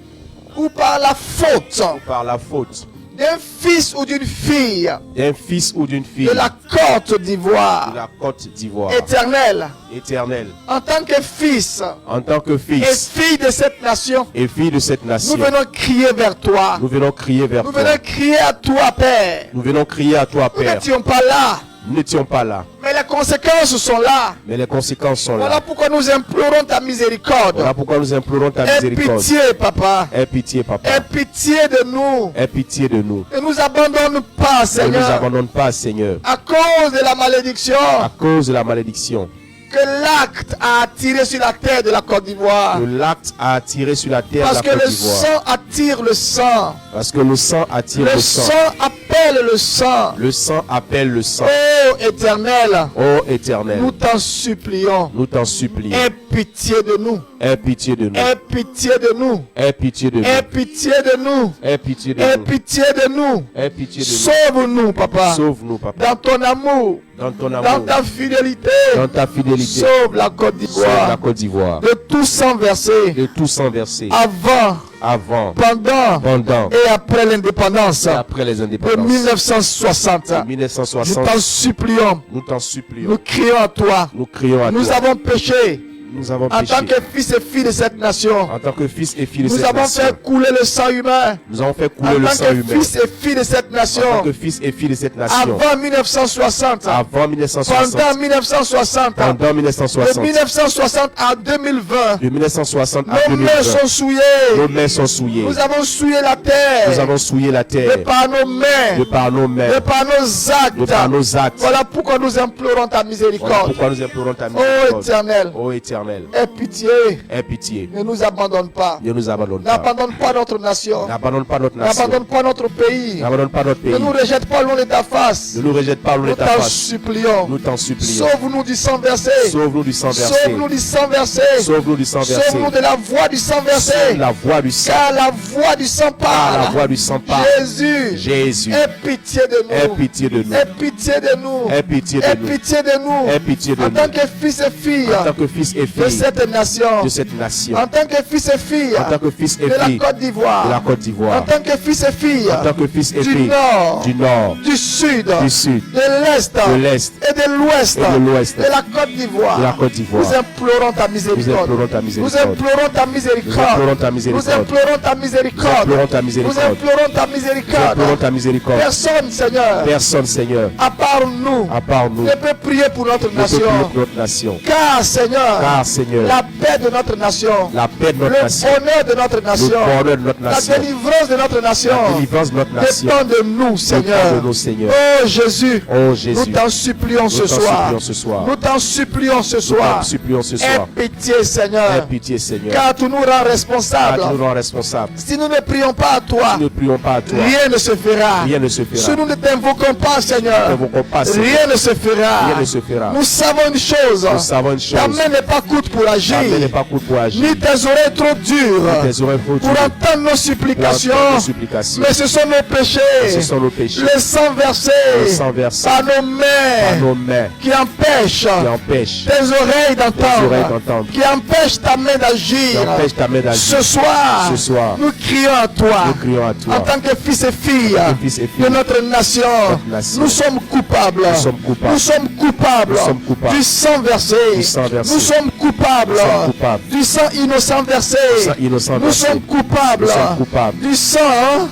[SPEAKER 1] Ou par la faute.
[SPEAKER 3] Ou par la faute.
[SPEAKER 1] D'un fils ou d'une fille.
[SPEAKER 3] D'un fils ou d'une fille.
[SPEAKER 1] De la Côte d'Ivoire.
[SPEAKER 3] De la Côte d'Ivoire.
[SPEAKER 1] Éternel.
[SPEAKER 3] Éternel.
[SPEAKER 1] En tant que fils.
[SPEAKER 3] En tant que fils.
[SPEAKER 1] Et fille de cette nation.
[SPEAKER 3] Et fille de cette nation.
[SPEAKER 1] Nous venons crier vers toi.
[SPEAKER 3] Nous venons crier vers toi.
[SPEAKER 1] Nous venons crier à toi, Père.
[SPEAKER 3] Nous venons crier à toi, Père.
[SPEAKER 1] Nous n'étions pas là.
[SPEAKER 3] Nous n'étions pas là.
[SPEAKER 1] Mais les conséquences sont là.
[SPEAKER 3] Mais les conséquences sont
[SPEAKER 1] Voilà
[SPEAKER 3] là.
[SPEAKER 1] pourquoi nous implorons ta miséricorde.
[SPEAKER 3] Voilà pourquoi nous implorons ta
[SPEAKER 1] Aie
[SPEAKER 3] miséricorde.
[SPEAKER 1] pitié, papa.
[SPEAKER 3] Aie pitié,
[SPEAKER 1] Aie
[SPEAKER 3] papa.
[SPEAKER 1] pitié de nous.
[SPEAKER 3] Aie pitié de nous.
[SPEAKER 1] Ne nous abandonne pas,
[SPEAKER 3] Ne nous
[SPEAKER 1] Seigneur.
[SPEAKER 3] abandonne pas, Seigneur.
[SPEAKER 1] À cause de la malédiction
[SPEAKER 3] À cause de la malédiction
[SPEAKER 1] que l'acte a attiré sur la terre de la Côte d'Ivoire.
[SPEAKER 3] que l'acte a attiré sur la terre de
[SPEAKER 1] Parce
[SPEAKER 3] la
[SPEAKER 1] que
[SPEAKER 3] Côte
[SPEAKER 1] le
[SPEAKER 3] d'Ivoire.
[SPEAKER 1] sang attire le sang.
[SPEAKER 3] Parce que le sang attire
[SPEAKER 1] Le
[SPEAKER 3] le sang.
[SPEAKER 1] sang appelle le sang.
[SPEAKER 3] Le sang appelle le sang.
[SPEAKER 1] Oh Éternel,
[SPEAKER 3] Ô Éternel,
[SPEAKER 1] nous t'en supplions.
[SPEAKER 3] nous t'en supplions.
[SPEAKER 1] Aie pitié de nous.
[SPEAKER 3] Aie pitié de nous.
[SPEAKER 1] Aie pitié de nous.
[SPEAKER 3] Aie pitié de nous.
[SPEAKER 1] Aie pitié de nous.
[SPEAKER 3] Aie pitié de
[SPEAKER 1] Aie
[SPEAKER 3] nous.
[SPEAKER 1] pitié de nous.
[SPEAKER 3] Aie pitié de nous.
[SPEAKER 1] Sauve-nous, papa.
[SPEAKER 3] Sauve-nous, papa.
[SPEAKER 1] Dans ton amour,
[SPEAKER 3] Dans ton
[SPEAKER 1] dans
[SPEAKER 3] amour,
[SPEAKER 1] ta fidélité.
[SPEAKER 3] dans ta fidélité.
[SPEAKER 1] Sauve la Côte
[SPEAKER 3] Sauve la
[SPEAKER 1] d'Ivoire
[SPEAKER 3] Côte d'Ivoire.
[SPEAKER 1] de tout sang versé
[SPEAKER 3] De tout sang versé.
[SPEAKER 1] avant,
[SPEAKER 3] Avant,
[SPEAKER 1] pendant
[SPEAKER 3] pendant
[SPEAKER 1] et après l'indépendance
[SPEAKER 3] et après les
[SPEAKER 1] de
[SPEAKER 3] indépendances.
[SPEAKER 1] 1960.
[SPEAKER 3] En
[SPEAKER 1] Nous
[SPEAKER 3] 1960,
[SPEAKER 1] t'en supplions.
[SPEAKER 3] nous t'en supplions.
[SPEAKER 1] Nous crions à toi.
[SPEAKER 3] Nous crions à
[SPEAKER 1] Nous
[SPEAKER 3] toi.
[SPEAKER 1] avons péché
[SPEAKER 3] Nous avons
[SPEAKER 1] en
[SPEAKER 3] péché.
[SPEAKER 1] tant que fils et filles de cette nation.
[SPEAKER 3] En tant que fils et fille de
[SPEAKER 1] Nous
[SPEAKER 3] cette
[SPEAKER 1] avons
[SPEAKER 3] nation.
[SPEAKER 1] fait couler le sang humain
[SPEAKER 3] Nous avons fait
[SPEAKER 1] en
[SPEAKER 3] couler le
[SPEAKER 1] tant
[SPEAKER 3] sang
[SPEAKER 1] que
[SPEAKER 3] humain.
[SPEAKER 1] fils et filles de cette
[SPEAKER 3] En tant
[SPEAKER 1] nation.
[SPEAKER 3] que fils et fille de cette nation.
[SPEAKER 1] Avant 1960.
[SPEAKER 3] Avant 1960.
[SPEAKER 1] Pendant 1960.
[SPEAKER 3] Pendant
[SPEAKER 1] De
[SPEAKER 3] 1960.
[SPEAKER 1] 1960 à 2020.
[SPEAKER 3] De 1960 à
[SPEAKER 1] Nos mains
[SPEAKER 3] 2020.
[SPEAKER 1] sont souillées.
[SPEAKER 3] Nos mains sont souillées.
[SPEAKER 1] Nous avons souillé la terre.
[SPEAKER 3] Nous avons souillé la
[SPEAKER 1] De
[SPEAKER 3] terre.
[SPEAKER 1] par nos mains.
[SPEAKER 3] De par nos
[SPEAKER 1] De
[SPEAKER 3] mains.
[SPEAKER 1] par nos actes.
[SPEAKER 3] De par nos actes.
[SPEAKER 1] Voilà pourquoi nous implorons ta
[SPEAKER 3] Voilà
[SPEAKER 1] miséricorde.
[SPEAKER 3] pourquoi nous implorons ta
[SPEAKER 1] Oh
[SPEAKER 3] miséricorde.
[SPEAKER 1] Éternel,
[SPEAKER 3] Ô Éternel,
[SPEAKER 1] aie pitié.
[SPEAKER 3] aie pitié.
[SPEAKER 1] Ne nous abandonne pas.
[SPEAKER 3] Ne nous abandonne pas.
[SPEAKER 1] N'abandonne pas notre nation.
[SPEAKER 3] N'abandonne pas notre nation.
[SPEAKER 1] N'abandonne pas notre pays.
[SPEAKER 3] N'abandonne pas notre
[SPEAKER 1] Ne
[SPEAKER 3] pays.
[SPEAKER 1] nous rejette pas loin de ta face.
[SPEAKER 3] Ne nous rejette pas loin de
[SPEAKER 1] Nous
[SPEAKER 3] ta
[SPEAKER 1] t'en
[SPEAKER 3] face.
[SPEAKER 1] supplions.
[SPEAKER 3] Nous t'en supplions.
[SPEAKER 1] Sauve-nous du sang versé.
[SPEAKER 3] Sauve-nous du sang versé.
[SPEAKER 1] Sauve-nous du sang versé.
[SPEAKER 3] Sauve-nous du sang versé.
[SPEAKER 1] Sauve-nous de la voix du sang versé.
[SPEAKER 3] Sauve la voix du sang.
[SPEAKER 1] Car la voix du sang
[SPEAKER 3] Par la
[SPEAKER 1] parle.
[SPEAKER 3] voix du sang parle.
[SPEAKER 1] Jésus,
[SPEAKER 3] Jésus,
[SPEAKER 1] aie pitié de
[SPEAKER 3] aie
[SPEAKER 1] nous.
[SPEAKER 3] pitié de nous.
[SPEAKER 1] Aie pitié de nous.
[SPEAKER 3] Aie pitié
[SPEAKER 1] Aie
[SPEAKER 3] de nous.
[SPEAKER 1] pitié de nous.
[SPEAKER 3] Aie pitié de
[SPEAKER 1] En tant
[SPEAKER 3] nous.
[SPEAKER 1] que fils et filles
[SPEAKER 3] En tant que fils et
[SPEAKER 1] de
[SPEAKER 3] fille
[SPEAKER 1] cette nation.
[SPEAKER 3] de cette nation.
[SPEAKER 1] En tant que fils et filles
[SPEAKER 3] En tant que fils et
[SPEAKER 1] de la
[SPEAKER 3] fille
[SPEAKER 1] Côte
[SPEAKER 3] de
[SPEAKER 1] d'Ivoire.
[SPEAKER 3] la Côte
[SPEAKER 1] En
[SPEAKER 3] d'Ivoire.
[SPEAKER 1] tant que fils et filles
[SPEAKER 3] En tant que fils et
[SPEAKER 1] du
[SPEAKER 3] fille
[SPEAKER 1] nord,
[SPEAKER 3] du nord,
[SPEAKER 1] du sud,
[SPEAKER 3] du sud,
[SPEAKER 1] de l'est
[SPEAKER 3] de l'est
[SPEAKER 1] et de l'ouest
[SPEAKER 3] et de l'ouest
[SPEAKER 1] de la Côte d'Ivoire.
[SPEAKER 3] de la Côte d'Ivoire.
[SPEAKER 1] Nous implorons ta
[SPEAKER 3] Nous
[SPEAKER 1] miséricorde.
[SPEAKER 3] implorons ta
[SPEAKER 1] Nous
[SPEAKER 3] miséricorde.
[SPEAKER 1] implorons ta
[SPEAKER 3] Nous
[SPEAKER 1] miséricorde.
[SPEAKER 3] implorons ta
[SPEAKER 1] Nous
[SPEAKER 3] miséricorde.
[SPEAKER 1] implorons ta
[SPEAKER 3] Nous
[SPEAKER 1] miséricorde.
[SPEAKER 3] implorons ta
[SPEAKER 1] Nous
[SPEAKER 3] miséricorde.
[SPEAKER 1] implorons ta
[SPEAKER 3] Nous
[SPEAKER 1] miséricorde.
[SPEAKER 3] implorons ta miséricorde.
[SPEAKER 1] Personne, Seigneur,
[SPEAKER 3] Personne, Seigneur,
[SPEAKER 1] à part nous,
[SPEAKER 3] à part nous,
[SPEAKER 1] ne peut prier pour notre
[SPEAKER 3] ne peut
[SPEAKER 1] nation.
[SPEAKER 3] prier pour notre nation.
[SPEAKER 1] Car, Seigneur,
[SPEAKER 3] Car, Seigneur,
[SPEAKER 1] la paix de notre nation,
[SPEAKER 3] la paix de
[SPEAKER 1] le
[SPEAKER 3] notre nation,
[SPEAKER 1] bonheur de notre
[SPEAKER 3] le
[SPEAKER 1] nation,
[SPEAKER 3] bonheur de notre
[SPEAKER 1] la
[SPEAKER 3] nation,
[SPEAKER 1] délivrance de notre nation,
[SPEAKER 3] la délivrance de notre nation,
[SPEAKER 1] dépend de nous,
[SPEAKER 3] dépend
[SPEAKER 1] Seigneur.
[SPEAKER 3] de nous, Seigneur.
[SPEAKER 1] Oh Jésus,
[SPEAKER 3] Oh
[SPEAKER 1] nous
[SPEAKER 3] Jésus,
[SPEAKER 1] t'en supplions
[SPEAKER 3] nous
[SPEAKER 1] ce
[SPEAKER 3] t'en
[SPEAKER 1] soir.
[SPEAKER 3] supplions ce soir.
[SPEAKER 1] Nous t'en supplions ce
[SPEAKER 3] Nous
[SPEAKER 1] soir.
[SPEAKER 3] t'en supplions ce
[SPEAKER 1] Aie
[SPEAKER 3] soir.
[SPEAKER 1] pitié,
[SPEAKER 3] Aie
[SPEAKER 1] Seigneur,
[SPEAKER 3] pitié, Seigneur,
[SPEAKER 1] car tu nous rends
[SPEAKER 3] car
[SPEAKER 1] responsables.
[SPEAKER 3] tu nous rends responsables.
[SPEAKER 1] Si nous ne prions pas à toi,
[SPEAKER 3] Si nous ne prions pas à toi,
[SPEAKER 1] rien ne se fera.
[SPEAKER 3] rien ne se
[SPEAKER 1] Si
[SPEAKER 3] fera.
[SPEAKER 1] nous ne t'invoquons pas, Seigneur,
[SPEAKER 3] N'invoquons pas, Seigneur.
[SPEAKER 1] rien ne se fera.
[SPEAKER 3] Rien ne se fera.
[SPEAKER 1] Nous savons une chose.
[SPEAKER 3] Nous savons une
[SPEAKER 1] Ta
[SPEAKER 3] chose.
[SPEAKER 1] main n'est pas courte pour agir,
[SPEAKER 3] Ta main n'est pas courte pour agir.
[SPEAKER 1] ni tes oreilles trop dures
[SPEAKER 3] Tes oreilles trop
[SPEAKER 1] pour
[SPEAKER 3] dures
[SPEAKER 1] entendre nos
[SPEAKER 3] pour
[SPEAKER 1] supplications.
[SPEAKER 3] entendre nos supplications.
[SPEAKER 1] Mais ce sont nos péchés,
[SPEAKER 3] Ce sont nos péchés.
[SPEAKER 1] le sang versé
[SPEAKER 3] Le sang versé
[SPEAKER 1] par nos
[SPEAKER 3] par
[SPEAKER 1] mains
[SPEAKER 3] nos mains
[SPEAKER 1] qui empêchent
[SPEAKER 3] qui empêchent
[SPEAKER 1] tes oreilles d'entendre,
[SPEAKER 3] d'entendre,
[SPEAKER 1] qui empêchent ta main
[SPEAKER 3] qui
[SPEAKER 1] d'agir.
[SPEAKER 3] empêchent ta main d'agir.
[SPEAKER 1] Ce soir,
[SPEAKER 3] Ce soir,
[SPEAKER 1] nous crions à toi.
[SPEAKER 3] nous crions à
[SPEAKER 1] En
[SPEAKER 3] toi.
[SPEAKER 1] tant que fils et filles
[SPEAKER 3] En tant que fils et filles
[SPEAKER 1] de notre nation,
[SPEAKER 3] nation,
[SPEAKER 1] nous sommes coupables.
[SPEAKER 3] nous sommes coupables.
[SPEAKER 1] Nous sommes coupables
[SPEAKER 3] Nous sommes coupables.
[SPEAKER 1] du sang versé.
[SPEAKER 3] Du sang versé.
[SPEAKER 1] Nous sommes coupables
[SPEAKER 3] Nous sommes coupables.
[SPEAKER 1] du sang innocent versé.
[SPEAKER 3] sang innocent
[SPEAKER 1] Nous
[SPEAKER 3] versé.
[SPEAKER 1] sommes coupables
[SPEAKER 3] Nous sommes coupables.
[SPEAKER 1] du sang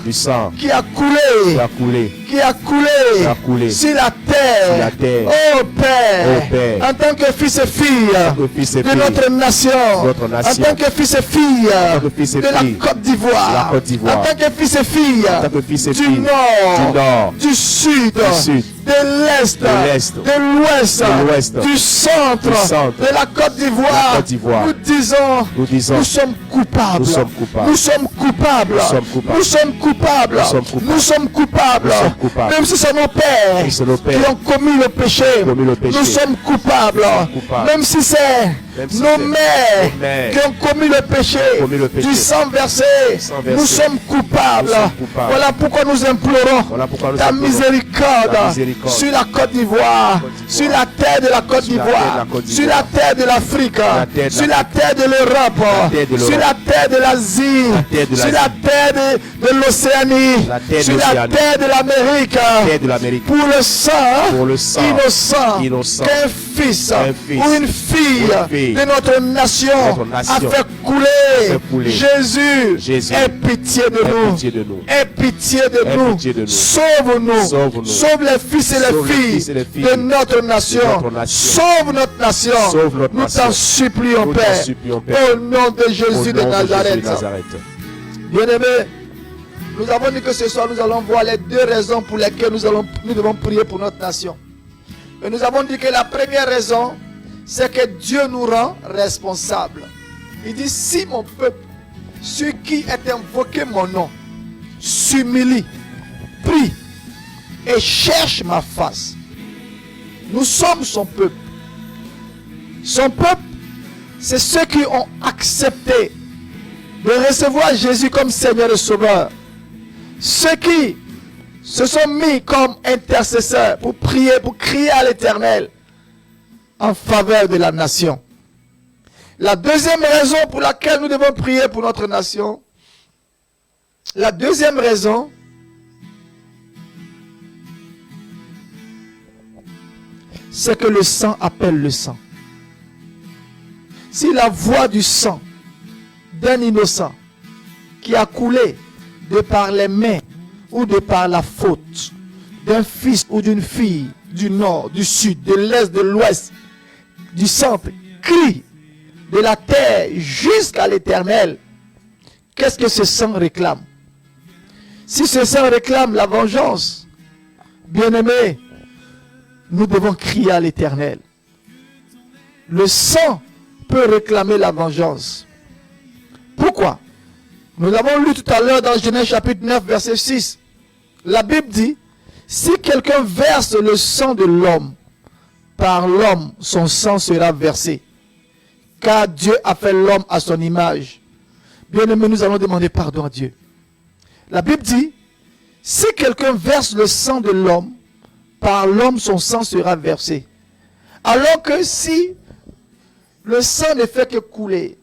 [SPEAKER 3] Du sang
[SPEAKER 1] qui a
[SPEAKER 3] qui
[SPEAKER 1] coulé,
[SPEAKER 3] a coulé
[SPEAKER 1] qui a coulé,
[SPEAKER 3] Qui a coulé
[SPEAKER 1] sur la terre.
[SPEAKER 3] sur la terre.
[SPEAKER 1] Oh Père,
[SPEAKER 3] Oh Père,
[SPEAKER 1] en tant que fils et filles
[SPEAKER 3] que fils et
[SPEAKER 1] de
[SPEAKER 3] filles
[SPEAKER 1] notre nation,
[SPEAKER 3] notre nation,
[SPEAKER 1] en tant que fils et filles
[SPEAKER 3] tant que fils et
[SPEAKER 1] de la
[SPEAKER 3] filles
[SPEAKER 1] Côte d'Ivoire,
[SPEAKER 3] de la Côte d'Ivoire,
[SPEAKER 1] en tant que fils et filles
[SPEAKER 3] en tant que fils et
[SPEAKER 1] du
[SPEAKER 3] filles
[SPEAKER 1] nord,
[SPEAKER 3] du nord,
[SPEAKER 1] du sud,
[SPEAKER 3] sud,
[SPEAKER 1] de l'est,
[SPEAKER 3] l'est,
[SPEAKER 1] de l'ouest,
[SPEAKER 3] de l'ouest,
[SPEAKER 1] du centre, de la Côte d'Ivoire,
[SPEAKER 3] Côte d'Ivoire,
[SPEAKER 1] nous disons,
[SPEAKER 3] nous disons,
[SPEAKER 1] nous sommes coupables,
[SPEAKER 3] nous sommes coupables,
[SPEAKER 1] nous sommes coupables,
[SPEAKER 3] nous sommes coupables,
[SPEAKER 1] nous sommes coupables,
[SPEAKER 3] nous sommes coupables,
[SPEAKER 1] nous sommes coupables,
[SPEAKER 3] nous sommes coupables,
[SPEAKER 1] même si c'est nos pères
[SPEAKER 3] si c'est nos pères
[SPEAKER 1] qui ont commis le péché,
[SPEAKER 3] commis le péché,
[SPEAKER 1] nous sommes coupables,
[SPEAKER 3] coupables,
[SPEAKER 1] même si c'est
[SPEAKER 3] même si
[SPEAKER 1] nos
[SPEAKER 3] c'est
[SPEAKER 1] mères
[SPEAKER 3] nos mères
[SPEAKER 1] qui ont commis le péché,
[SPEAKER 3] commis le péché,
[SPEAKER 1] du sang versé,
[SPEAKER 3] sang versé,
[SPEAKER 1] nous sommes coupables.
[SPEAKER 3] nous sommes coupables.
[SPEAKER 1] Voilà pourquoi nous implorons
[SPEAKER 3] Voilà pourquoi nous
[SPEAKER 1] ta
[SPEAKER 3] implorons
[SPEAKER 1] miséricorde
[SPEAKER 3] ta miséricorde
[SPEAKER 1] sur la Côte d'Ivoire, sur la terre de la Côte
[SPEAKER 3] Sur la terre de la
[SPEAKER 1] d'Ivoire,
[SPEAKER 3] Côte
[SPEAKER 1] sur
[SPEAKER 3] d'Ivoire,
[SPEAKER 1] la terre de l'Afrique,
[SPEAKER 3] terre de
[SPEAKER 1] sur la terre de l'Europe,
[SPEAKER 3] terre de
[SPEAKER 1] sur
[SPEAKER 3] l'Europe,
[SPEAKER 1] la terre de l'Asie,
[SPEAKER 3] terre de
[SPEAKER 1] sur
[SPEAKER 3] l'Asie,
[SPEAKER 1] la terre de l'Océanie,
[SPEAKER 3] la terre de
[SPEAKER 1] sur la
[SPEAKER 3] l'Océanie,
[SPEAKER 1] terre de l'Amérique
[SPEAKER 3] terre de l'Amérique,
[SPEAKER 1] pour le sang
[SPEAKER 3] pour le sang
[SPEAKER 1] innocent qu'un fils
[SPEAKER 3] fils
[SPEAKER 1] ou une fille de notre nation a fait
[SPEAKER 3] fait
[SPEAKER 1] couler.
[SPEAKER 3] couler.
[SPEAKER 1] Jésus, aie pitié de nous.
[SPEAKER 3] pitié de nous.
[SPEAKER 1] Aie pitié de
[SPEAKER 3] Aie
[SPEAKER 1] nous.
[SPEAKER 3] pitié de nous.
[SPEAKER 1] Sauve-nous.
[SPEAKER 3] Sauve-nous.
[SPEAKER 1] Sauve les fils et
[SPEAKER 3] Sauve
[SPEAKER 1] les
[SPEAKER 3] les
[SPEAKER 1] filles
[SPEAKER 3] fils et les filles
[SPEAKER 1] de notre nation.
[SPEAKER 3] notre nation.
[SPEAKER 1] Sauve notre nation.
[SPEAKER 3] Sauve notre
[SPEAKER 1] Nous
[SPEAKER 3] nation.
[SPEAKER 1] t'en supplions,
[SPEAKER 3] Nous t'en
[SPEAKER 1] Père.
[SPEAKER 3] supplions, Père.
[SPEAKER 1] Au nom de Jésus
[SPEAKER 3] Au
[SPEAKER 1] de
[SPEAKER 3] nom
[SPEAKER 1] Nazareth.
[SPEAKER 3] Nazareth.
[SPEAKER 1] Bien-aimés, nous avons dit que ce soir nous allons voir les deux raisons pour lesquelles nous devons prier pour notre nation. Et nous avons dit que la première raison, c'est que Dieu nous rend responsables. Il dit, si mon peuple, ceux qui est invoqué mon nom, s'humilie, prie et cherche ma face. Nous sommes son peuple. Son peuple, c'est ceux qui ont accepté de recevoir Jésus comme Seigneur et Sauveur. Ceux qui se sont mis comme intercesseurs pour prier, pour crier à l'Éternel en faveur de la nation. La deuxième raison pour laquelle nous devons prier pour notre nation, la deuxième raison, c'est que le sang appelle le sang. Si la voix du sang d'un innocent qui a coulé de par les mains ou de par la faute d'un fils ou d'une fille du nord, du sud, de l'est, de l'ouest, du centre, crie de la terre jusqu'à l'Éternel, qu'est-ce que ce sang réclame? Si ce sang réclame la vengeance, bien-aimés, nous devons crier à l'Éternel. Le sang peut réclamer la vengeance. Pourquoi? Nous l'avons lu tout à l'heure dans Genèse chapitre 9, verset 6. La Bible dit, si quelqu'un verse le sang de l'homme, par l'homme, son sang sera versé. Car Dieu a fait l'homme à son image. Bien-aimés, nous allons demander pardon à Dieu. La Bible dit, si quelqu'un verse le sang de l'homme, par l'homme, son sang sera versé. Alors que si le sang ne fait que couler,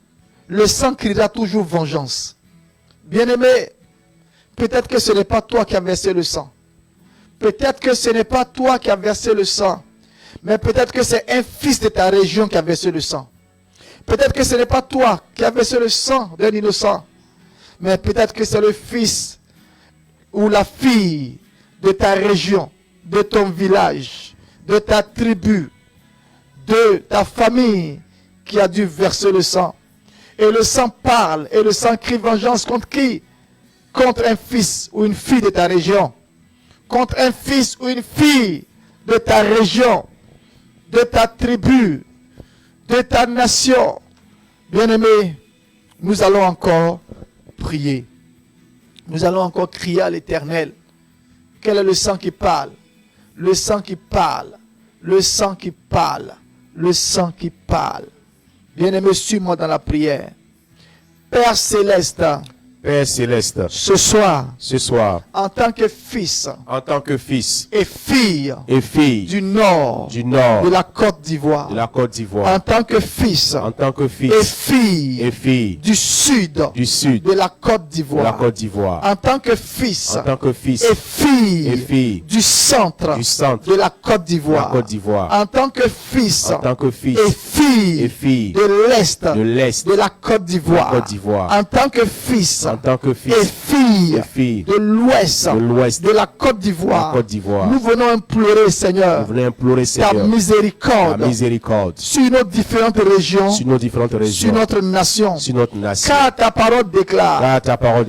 [SPEAKER 1] le sang criera toujours vengeance. Bien-aimé, peut-être que ce n'est pas toi qui as versé le sang. Peut-être que ce n'est pas toi qui as versé le sang. Mais peut-être que c'est un fils de ta région qui a versé le sang. Peut-être que ce n'est pas toi qui as versé le sang d'un innocent. Mais peut-être que c'est le fils ou la fille de ta région, de ton village, de ta tribu, de ta famille qui a dû verser le sang. Et le sang parle, et le sang crie vengeance contre qui? Contre un fils ou une fille de ta région. Contre un fils ou une fille de ta région, de ta tribu, de ta nation. Bien-aimés, nous allons encore prier. Nous allons encore crier à l'Éternel. Quel est le sang qui parle? Le sang qui parle. Le sang qui parle. Le sang qui parle. Bien-aimé, suis-moi dans la prière. Père céleste,
[SPEAKER 3] Père céleste,
[SPEAKER 1] ce soir, en tant que fils et fille du Nord, de la Côte d'Ivoire, en tant que fils et fille du Sud, de la Côte d'Ivoire, en tant que fils et fille du centre, de la Côte d'Ivoire, en tant que fils et fille de l'Est, de la Côte d'Ivoire, en tant que fils et fille de l'Ouest, de la Côte d'Ivoire, nous venons implorer, Seigneur, ta miséricorde sur nos différentes régions, sur notre nation. Car ta parole déclare,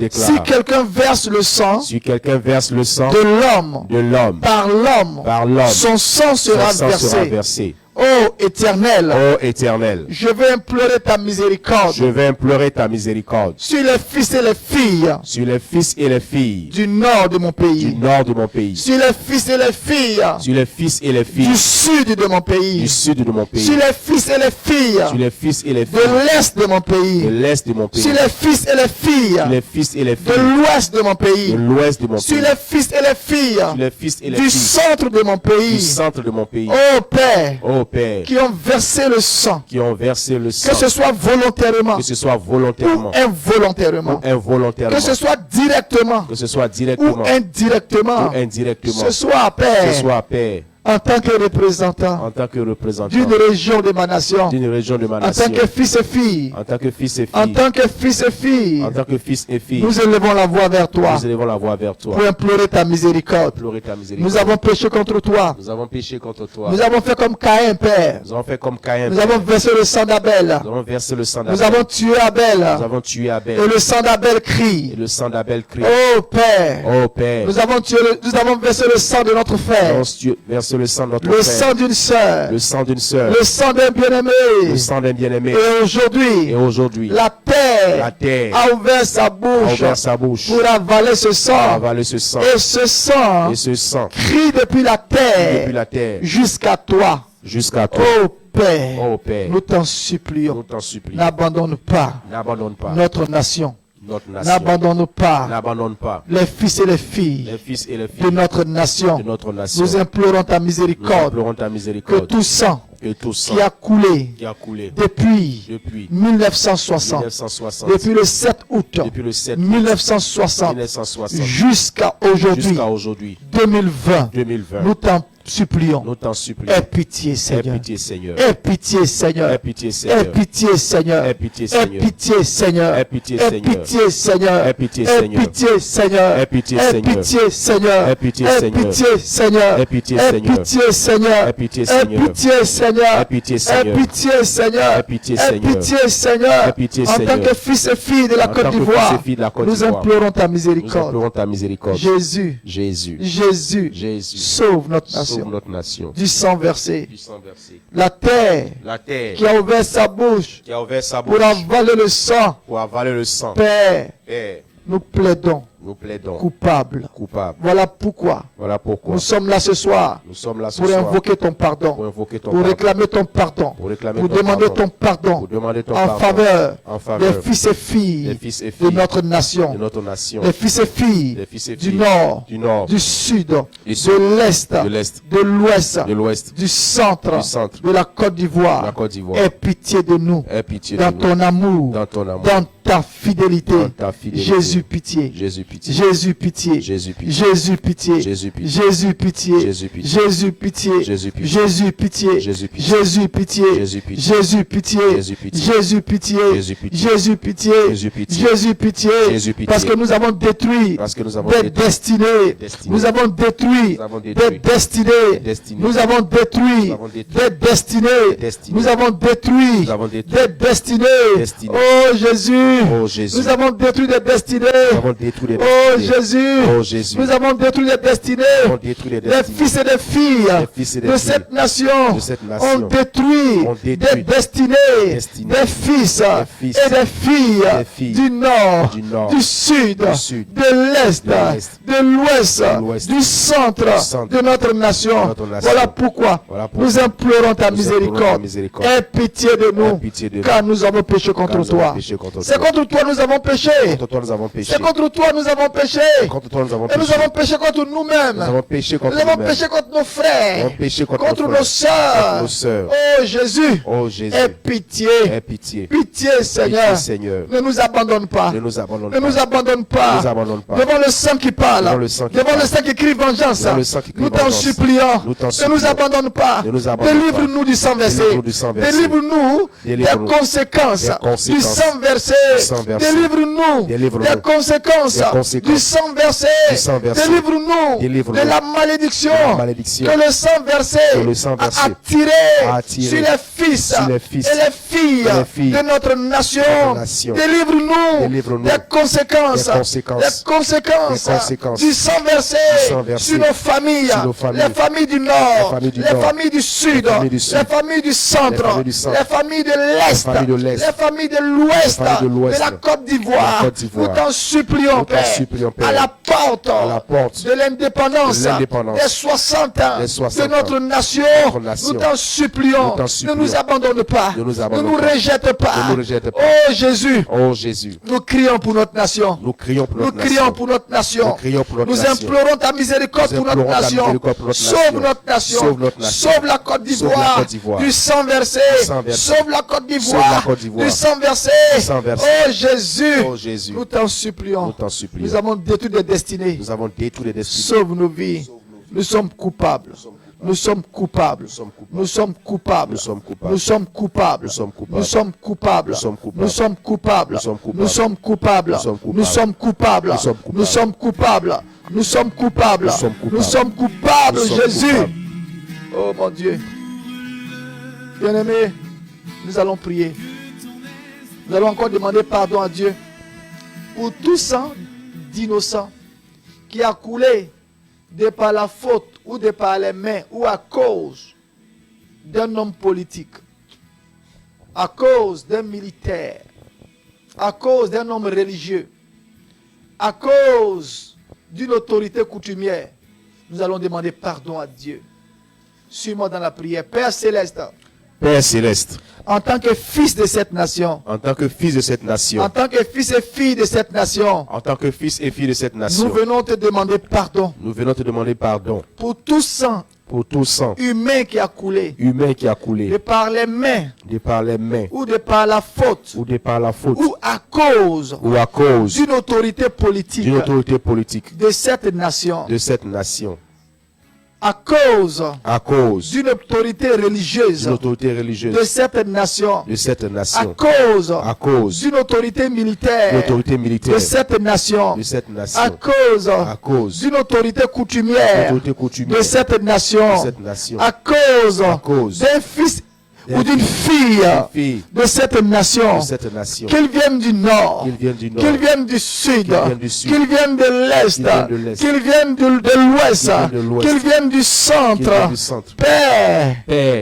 [SPEAKER 1] si quelqu'un verse le sang de l'homme, par l'homme, son sang sera versé. Ô Éternel, je vais implorer ta miséricorde sur les fils et les filles du nord de mon pays, sur les fils et les filles du sud de mon pays, sur les fils et les filles de l'est de mon pays, sur les fils et les filles de l'ouest de mon pays, sur les fils et les filles du centre de mon pays. Ô Père,
[SPEAKER 3] Père,
[SPEAKER 1] qui ont versé le sang,
[SPEAKER 3] qui ont versé le sang,
[SPEAKER 1] que ce soit volontairement
[SPEAKER 3] que ce soit
[SPEAKER 1] ou
[SPEAKER 3] volontairement
[SPEAKER 1] involontairement,
[SPEAKER 3] ou involontairement,
[SPEAKER 1] que ce soit directement
[SPEAKER 3] que ce soit
[SPEAKER 1] ou
[SPEAKER 3] directement
[SPEAKER 1] indirectement,
[SPEAKER 3] ou indirectement,
[SPEAKER 1] ce soit,
[SPEAKER 3] que
[SPEAKER 1] Père,
[SPEAKER 3] ce soit, Père,
[SPEAKER 1] en tant que représentant
[SPEAKER 3] en tant que représentant
[SPEAKER 1] d'une région de ma nation,
[SPEAKER 3] d'une région de ma
[SPEAKER 1] en
[SPEAKER 3] nation,
[SPEAKER 1] tant que fils et fille,
[SPEAKER 3] en tant que fils et
[SPEAKER 1] en
[SPEAKER 3] fille,
[SPEAKER 1] tant que fils et fille,
[SPEAKER 3] en tant que fils et fille,
[SPEAKER 1] nous élevons la voix vers toi
[SPEAKER 3] nous élevons la voix vers toi,
[SPEAKER 1] pour implorer ta miséricorde.
[SPEAKER 3] pleurer ta miséricorde.
[SPEAKER 1] Nous avons péché contre toi.
[SPEAKER 3] Nous avons péché contre toi.
[SPEAKER 1] Nous avons fait comme Caïn, Père.
[SPEAKER 3] Nous avons fait comme Caïn.
[SPEAKER 1] Nous avons versé le sang d'Abel.
[SPEAKER 3] Nous avons versé le sang
[SPEAKER 1] Nous
[SPEAKER 3] d'Abel.
[SPEAKER 1] avons tué Abel.
[SPEAKER 3] Nous avons tué Abel.
[SPEAKER 1] Et le sang d'Abel
[SPEAKER 3] Et
[SPEAKER 1] crie.
[SPEAKER 3] le sang d'Abel crie.
[SPEAKER 1] Oh Père.
[SPEAKER 3] Oh Père,
[SPEAKER 1] Nous avons versé le sang de notre
[SPEAKER 3] nous
[SPEAKER 1] frère.
[SPEAKER 3] avons versé le sang de notre
[SPEAKER 1] Le
[SPEAKER 3] frère.
[SPEAKER 1] sang d'une sœur.
[SPEAKER 3] Le sang d'une sœur.
[SPEAKER 1] Le sang d'un
[SPEAKER 3] Le
[SPEAKER 1] bien-aimé.
[SPEAKER 3] sang d'un bien-aimé.
[SPEAKER 1] Et aujourd'hui,
[SPEAKER 3] Et aujourd'hui,
[SPEAKER 1] la terre
[SPEAKER 3] terre
[SPEAKER 1] a ouvert sa
[SPEAKER 3] a
[SPEAKER 1] bouche
[SPEAKER 3] ouvert sa bouche
[SPEAKER 1] pour avaler ce
[SPEAKER 3] pour
[SPEAKER 1] sang.
[SPEAKER 3] avaler ce sang.
[SPEAKER 1] Et ce sang
[SPEAKER 3] Et ce sang
[SPEAKER 1] crie depuis la
[SPEAKER 3] depuis
[SPEAKER 1] terre
[SPEAKER 3] la terre
[SPEAKER 1] jusqu'à toi.
[SPEAKER 3] jusqu'à toi.
[SPEAKER 1] Oh Père,
[SPEAKER 3] Oh Père,
[SPEAKER 1] nous t'en
[SPEAKER 3] nous
[SPEAKER 1] supplions.
[SPEAKER 3] t'en supplions.
[SPEAKER 1] N'abandonne pas
[SPEAKER 3] N'abandonne pas
[SPEAKER 1] notre nation.
[SPEAKER 3] notre nation.
[SPEAKER 1] N'abandonne pas
[SPEAKER 3] N'abandonne pas
[SPEAKER 1] les fils et les filles
[SPEAKER 3] les fils et les
[SPEAKER 1] de
[SPEAKER 3] filles
[SPEAKER 1] notre nation.
[SPEAKER 3] de notre nation.
[SPEAKER 1] Nous implorons ta
[SPEAKER 3] Nous
[SPEAKER 1] miséricorde.
[SPEAKER 3] implorons ta
[SPEAKER 1] Que
[SPEAKER 3] miséricorde.
[SPEAKER 1] tout sang
[SPEAKER 3] Que tout sang
[SPEAKER 1] qui a coulé
[SPEAKER 3] qui a coulé
[SPEAKER 1] depuis
[SPEAKER 3] depuis
[SPEAKER 1] 1960,
[SPEAKER 3] 1960,
[SPEAKER 1] depuis le 7 août
[SPEAKER 3] depuis le 7 août
[SPEAKER 1] 1960
[SPEAKER 3] 1960
[SPEAKER 1] jusqu'à aujourd'hui,
[SPEAKER 3] jusqu'à aujourd'hui
[SPEAKER 1] 2020,
[SPEAKER 3] 2020,
[SPEAKER 1] nous t'en supplions.
[SPEAKER 3] nous t'en supplions.
[SPEAKER 1] Aie pitié,
[SPEAKER 3] Aie
[SPEAKER 1] Seigneur.
[SPEAKER 3] pitié, Seigneur.
[SPEAKER 1] Aie pitié, Seigneur.
[SPEAKER 3] Aie pitié,
[SPEAKER 1] Aie
[SPEAKER 3] Seigneur.
[SPEAKER 1] pitié, Seigneur.
[SPEAKER 3] Aie pitié,
[SPEAKER 1] Aie
[SPEAKER 3] Seigneur.
[SPEAKER 1] pitié, Seigneur.
[SPEAKER 3] Aie pitié,
[SPEAKER 1] Aie
[SPEAKER 3] Seigneur.
[SPEAKER 1] pitié, Seigneur.
[SPEAKER 3] Aie pitié,
[SPEAKER 1] Aie
[SPEAKER 3] Seigneur.
[SPEAKER 1] pitié, Seigneur.
[SPEAKER 3] Aie pitié,
[SPEAKER 1] Aie
[SPEAKER 3] Seigneur.
[SPEAKER 1] pitié, Seigneur.
[SPEAKER 3] Aie pitié,
[SPEAKER 1] Aie
[SPEAKER 3] Seigneur.
[SPEAKER 1] pitié, Seigneur.
[SPEAKER 3] Aie pitié,
[SPEAKER 1] Aie
[SPEAKER 3] Seigneur.
[SPEAKER 1] pitié, Seigneur.
[SPEAKER 3] Aie pitié,
[SPEAKER 1] Aie
[SPEAKER 3] Seigneur.
[SPEAKER 1] pitié, Seigneur.
[SPEAKER 3] Aie pitié,
[SPEAKER 1] Aie
[SPEAKER 3] Seigneur.
[SPEAKER 1] pitié, Seigneur.
[SPEAKER 3] Aie pitié,
[SPEAKER 1] Aie
[SPEAKER 3] Seigneur.
[SPEAKER 1] pitié, Seigneur.
[SPEAKER 3] Aie pitié,
[SPEAKER 1] En tant
[SPEAKER 3] Seigneur.
[SPEAKER 1] que fils et fille de la
[SPEAKER 3] En
[SPEAKER 1] Côte
[SPEAKER 3] tant que
[SPEAKER 1] d'Ivoire,
[SPEAKER 3] fils et fille de la Côte
[SPEAKER 1] nous
[SPEAKER 3] d'Ivoire,
[SPEAKER 1] implorons ta
[SPEAKER 3] Nous
[SPEAKER 1] miséricorde.
[SPEAKER 3] implorons ta miséricorde.
[SPEAKER 1] Jésus,
[SPEAKER 3] Jésus,
[SPEAKER 1] Jésus,
[SPEAKER 3] Jésus,
[SPEAKER 1] sauve notre
[SPEAKER 3] sauve
[SPEAKER 1] nation
[SPEAKER 3] notre nation.
[SPEAKER 1] du sang versé.
[SPEAKER 3] Du sang versé.
[SPEAKER 1] La terre
[SPEAKER 3] La terre
[SPEAKER 1] qui a ouvert sa bouche
[SPEAKER 3] qui a ouvert sa bouche
[SPEAKER 1] pour avaler le sang.
[SPEAKER 3] pour avaler le sang.
[SPEAKER 1] Père,
[SPEAKER 3] Père,
[SPEAKER 1] nous plaidons
[SPEAKER 3] nous plaidons
[SPEAKER 1] coupables.
[SPEAKER 3] coupables.
[SPEAKER 1] Voilà pourquoi
[SPEAKER 3] Voilà pourquoi
[SPEAKER 1] nous sommes là ce soir
[SPEAKER 3] nous sommes là ce
[SPEAKER 1] pour
[SPEAKER 3] soir
[SPEAKER 1] invoquer ton
[SPEAKER 3] pour
[SPEAKER 1] pardon,
[SPEAKER 3] invoquer ton
[SPEAKER 1] pour
[SPEAKER 3] pardon,
[SPEAKER 1] réclamer ton pardon,
[SPEAKER 3] pour réclamer
[SPEAKER 1] pour
[SPEAKER 3] ton
[SPEAKER 1] demander
[SPEAKER 3] pardon,
[SPEAKER 1] ton pardon
[SPEAKER 3] pour demander ton
[SPEAKER 1] en
[SPEAKER 3] pardon
[SPEAKER 1] faveur
[SPEAKER 3] en
[SPEAKER 1] des
[SPEAKER 3] faveur
[SPEAKER 1] fils et filles
[SPEAKER 3] des fils et
[SPEAKER 1] de
[SPEAKER 3] filles
[SPEAKER 1] notre
[SPEAKER 3] de
[SPEAKER 1] nation,
[SPEAKER 3] notre nation,
[SPEAKER 1] des fils et filles
[SPEAKER 3] des fils et
[SPEAKER 1] du
[SPEAKER 3] filles
[SPEAKER 1] nord,
[SPEAKER 3] du nord,
[SPEAKER 1] du sud,
[SPEAKER 3] du sud,
[SPEAKER 1] de l'est,
[SPEAKER 3] de l'est,
[SPEAKER 1] de l'ouest,
[SPEAKER 3] de l'ouest,
[SPEAKER 1] du centre,
[SPEAKER 3] du centre,
[SPEAKER 1] de la Côte
[SPEAKER 3] de
[SPEAKER 1] d'Ivoire.
[SPEAKER 3] la Côte d'Ivoire.
[SPEAKER 1] Aie pitié de nous,
[SPEAKER 3] Aie pitié de
[SPEAKER 1] dans
[SPEAKER 3] nous,
[SPEAKER 1] ton amour,
[SPEAKER 3] dans ton amour,
[SPEAKER 1] dans ta fidélité.
[SPEAKER 3] dans ta fidélité.
[SPEAKER 1] Jésus pitié.
[SPEAKER 3] Jésus pitié,
[SPEAKER 1] Jésus pitié.
[SPEAKER 3] Jésus pitié,
[SPEAKER 1] Jésus pitié.
[SPEAKER 3] Jésus pitié,
[SPEAKER 1] Jésus pitié.
[SPEAKER 3] Jésus pitié,
[SPEAKER 1] Jésus pitié.
[SPEAKER 3] Jésus pitié,
[SPEAKER 1] Jésus pitié.
[SPEAKER 3] Jésus pitié,
[SPEAKER 1] Jésus pitié.
[SPEAKER 3] Jésus pitié,
[SPEAKER 1] Jésus pitié.
[SPEAKER 3] Jésus pitié,
[SPEAKER 1] Jésus pitié.
[SPEAKER 3] Jésus pitié,
[SPEAKER 1] Jésus pitié.
[SPEAKER 3] Jésus pitié,
[SPEAKER 1] Jésus pitié.
[SPEAKER 3] Jésus pitié.
[SPEAKER 1] Parce que nous avons détruit
[SPEAKER 3] parce que nous avons
[SPEAKER 1] des
[SPEAKER 3] détruit
[SPEAKER 1] destinées.
[SPEAKER 3] destinées.
[SPEAKER 1] Nous avons détruit
[SPEAKER 3] Nous avons
[SPEAKER 1] des
[SPEAKER 3] détruit
[SPEAKER 1] destinées.
[SPEAKER 3] destinées.
[SPEAKER 1] Nous avons détruit
[SPEAKER 3] Nous avons détruit
[SPEAKER 1] des destinées.
[SPEAKER 3] destinées.
[SPEAKER 1] Nous avons détruit
[SPEAKER 3] Nous avons détruit
[SPEAKER 1] des destinées.
[SPEAKER 3] destinées.
[SPEAKER 1] Oh Jésus.
[SPEAKER 3] Oh Jésus,
[SPEAKER 1] Nous avons détruit des destinées.
[SPEAKER 3] nous avons détruit les
[SPEAKER 1] Oh
[SPEAKER 3] destinées.
[SPEAKER 1] Jésus.
[SPEAKER 3] Oh Jésus,
[SPEAKER 1] Nous avons détruit les destinées.
[SPEAKER 3] nous avons détruit les
[SPEAKER 1] Les
[SPEAKER 3] destinées.
[SPEAKER 1] fils et des filles
[SPEAKER 3] Les fils et des
[SPEAKER 1] de
[SPEAKER 3] filles
[SPEAKER 1] cette nation
[SPEAKER 3] de cette nation
[SPEAKER 1] ont détruit
[SPEAKER 3] ont
[SPEAKER 1] des
[SPEAKER 3] détruit
[SPEAKER 1] destinées
[SPEAKER 3] destinées
[SPEAKER 1] des fils
[SPEAKER 3] fils
[SPEAKER 1] et des filles
[SPEAKER 3] du
[SPEAKER 1] du nord,
[SPEAKER 3] nord,
[SPEAKER 1] du sud,
[SPEAKER 3] sud,
[SPEAKER 1] de l'est,
[SPEAKER 3] de l'est,
[SPEAKER 1] de l'ouest,
[SPEAKER 3] l'ouest,
[SPEAKER 1] du centre
[SPEAKER 3] centre
[SPEAKER 1] de notre nation.
[SPEAKER 3] notre nation.
[SPEAKER 1] Voilà pourquoi
[SPEAKER 3] Voilà pourquoi
[SPEAKER 1] nous implorons ta
[SPEAKER 3] nous implorons ta
[SPEAKER 1] miséricorde.
[SPEAKER 3] miséricorde.
[SPEAKER 1] Aie pitié de
[SPEAKER 3] Aie
[SPEAKER 1] nous,
[SPEAKER 3] pitié de nous,
[SPEAKER 1] car nous avons péché contre
[SPEAKER 3] car nous avons
[SPEAKER 1] toi.
[SPEAKER 3] péché contre
[SPEAKER 1] C'est
[SPEAKER 3] toi.
[SPEAKER 1] contre toi nous avons péché.
[SPEAKER 3] Contre toi nous avons péché.
[SPEAKER 1] C'est contre toi nous avons péché.
[SPEAKER 3] Contre toi nous avons
[SPEAKER 1] Et nous
[SPEAKER 3] péché.
[SPEAKER 1] avons péché contre
[SPEAKER 3] Nous
[SPEAKER 1] nous-mêmes.
[SPEAKER 3] avons péché contre
[SPEAKER 1] Nous avons
[SPEAKER 3] nous-mêmes.
[SPEAKER 1] péché contre nos
[SPEAKER 3] Nous
[SPEAKER 1] frères,
[SPEAKER 3] avons péché contre
[SPEAKER 1] contre
[SPEAKER 3] nos
[SPEAKER 1] nos
[SPEAKER 3] frères,
[SPEAKER 1] sœurs.
[SPEAKER 3] contre nos sœurs.
[SPEAKER 1] Oh Jésus,
[SPEAKER 3] Oh Jésus,
[SPEAKER 1] aie pitié,
[SPEAKER 3] aie pitié.
[SPEAKER 1] pitié Seigneur.
[SPEAKER 3] Pitié, Seigneur.
[SPEAKER 1] Ne nous abandonne pas,
[SPEAKER 3] Ne nous abandonne
[SPEAKER 1] ne nous
[SPEAKER 3] pas.
[SPEAKER 1] abandonne
[SPEAKER 3] Ne
[SPEAKER 1] pas.
[SPEAKER 3] nous abandonne pas.
[SPEAKER 1] Devant le sang qui parle,
[SPEAKER 3] Devant le sang qui
[SPEAKER 1] devant
[SPEAKER 3] parle.
[SPEAKER 1] le sang qui crie vengeance,
[SPEAKER 3] Devant le sang qui crie
[SPEAKER 1] nous t'en
[SPEAKER 3] vengeance.
[SPEAKER 1] supplions.
[SPEAKER 3] Nous t'en
[SPEAKER 1] Ne
[SPEAKER 3] supplions.
[SPEAKER 1] nous abandonne pas.
[SPEAKER 3] Ne nous abandonne
[SPEAKER 1] Délivre-nous du sang versé.
[SPEAKER 3] Délivre-nous du sang versé.
[SPEAKER 1] Délivre-nous des
[SPEAKER 3] Délivre-nous
[SPEAKER 1] conséquences
[SPEAKER 3] des conséquences
[SPEAKER 1] du sang versé.
[SPEAKER 3] du sang versé.
[SPEAKER 1] Délivre-nous
[SPEAKER 3] Délivre-nous
[SPEAKER 1] des conséquences
[SPEAKER 3] des conséquences
[SPEAKER 1] du sang versé.
[SPEAKER 3] du sang versé.
[SPEAKER 1] Délivre-nous
[SPEAKER 3] Délivre-nous
[SPEAKER 1] de la malédiction
[SPEAKER 3] de la malédiction
[SPEAKER 1] que le sang versé
[SPEAKER 3] que le sang versé
[SPEAKER 1] a attiré
[SPEAKER 3] a attiré
[SPEAKER 1] sur les fils
[SPEAKER 3] sur les fils
[SPEAKER 1] et les filles
[SPEAKER 3] et les filles
[SPEAKER 1] de notre nation.
[SPEAKER 3] nation.
[SPEAKER 1] Délivre-nous
[SPEAKER 3] Délivre-nous
[SPEAKER 1] des conséquences,
[SPEAKER 3] des conséquences
[SPEAKER 1] du sang versé
[SPEAKER 3] du sang versé
[SPEAKER 1] sur nos familles,
[SPEAKER 3] sur nos familles.
[SPEAKER 1] les familles du nord,
[SPEAKER 3] Les familles du
[SPEAKER 1] les
[SPEAKER 3] nord.
[SPEAKER 1] familles du sud,
[SPEAKER 3] Les familles du sud.
[SPEAKER 1] les familles du centre,
[SPEAKER 3] Les familles du centre.
[SPEAKER 1] les familles de l'est,
[SPEAKER 3] familles de l'est.
[SPEAKER 1] les familles de l'ouest,
[SPEAKER 3] Les familles de l'ouest.
[SPEAKER 1] de la Côte
[SPEAKER 3] De
[SPEAKER 1] d'Ivoire.
[SPEAKER 3] la Côte d'Ivoire.
[SPEAKER 1] Nous t'en supplions,
[SPEAKER 3] Nous t'en
[SPEAKER 1] Père.
[SPEAKER 3] supplions, Père,
[SPEAKER 1] à la porte
[SPEAKER 3] de
[SPEAKER 1] de l'indépendance des 60 ans de notre nation. Nous t'en supplions, ne nous abandonne pas, ne nous rejette pas. Oh Jésus, nous crions pour notre nation. Nous crions pour notre nation. Nous implorons ta miséricorde pour notre nation. Sauve notre nation. Sauve la Côte d'Ivoire du sang versé. Sauve la Côte d'Ivoire du sang versé. Oh Jésus, nous t'en supplions. Nous avons détruit des destinées. Sauve nos vies. Nous sommes coupables. Nous sommes coupables. Nous sommes coupables. Nous sommes coupables. Nous sommes coupables. Nous sommes coupables. Nous sommes coupables. Nous sommes coupables. Nous sommes coupables. Nous sommes coupables. Nous sommes coupables, Jésus. Oh mon Dieu. Bien-aimés, nous allons prier. Nous allons encore demander pardon à Dieu pour tout sang d'innocents qui a coulé de par la faute ou de par les mains ou à cause d'un homme politique, à cause d'un militaire, à cause d'un homme religieux, à cause d'une autorité coutumière. Nous allons demander pardon à Dieu. Suis-moi dans la prière. Père Céleste, en tant que fils de cette nation,
[SPEAKER 3] en tant que fils de cette nation,
[SPEAKER 1] en tant que fils et fille de cette nation,
[SPEAKER 3] en tant que fils et fille de cette nation,
[SPEAKER 1] nous venons te demander pardon.
[SPEAKER 3] Nous venons te demander pardon
[SPEAKER 1] pour tout sang humain qui a coulé, de par les mains, ou de par la faute, ou à cause, d'une autorité politique, de cette nation, à cause d'une autorité religieuse, de cette nation, à cause d'une autorité militaire, de cette nation, à cause d'une autorité coutumière, de cette nation, à cause d'un fils ou d'une fille de cette nation, qu'ils viennent du nord, qu'ils viennent du sud, qu'ils viennent de l'est, qu'ils viennent de l'ouest, qu'ils viennent du centre. Père,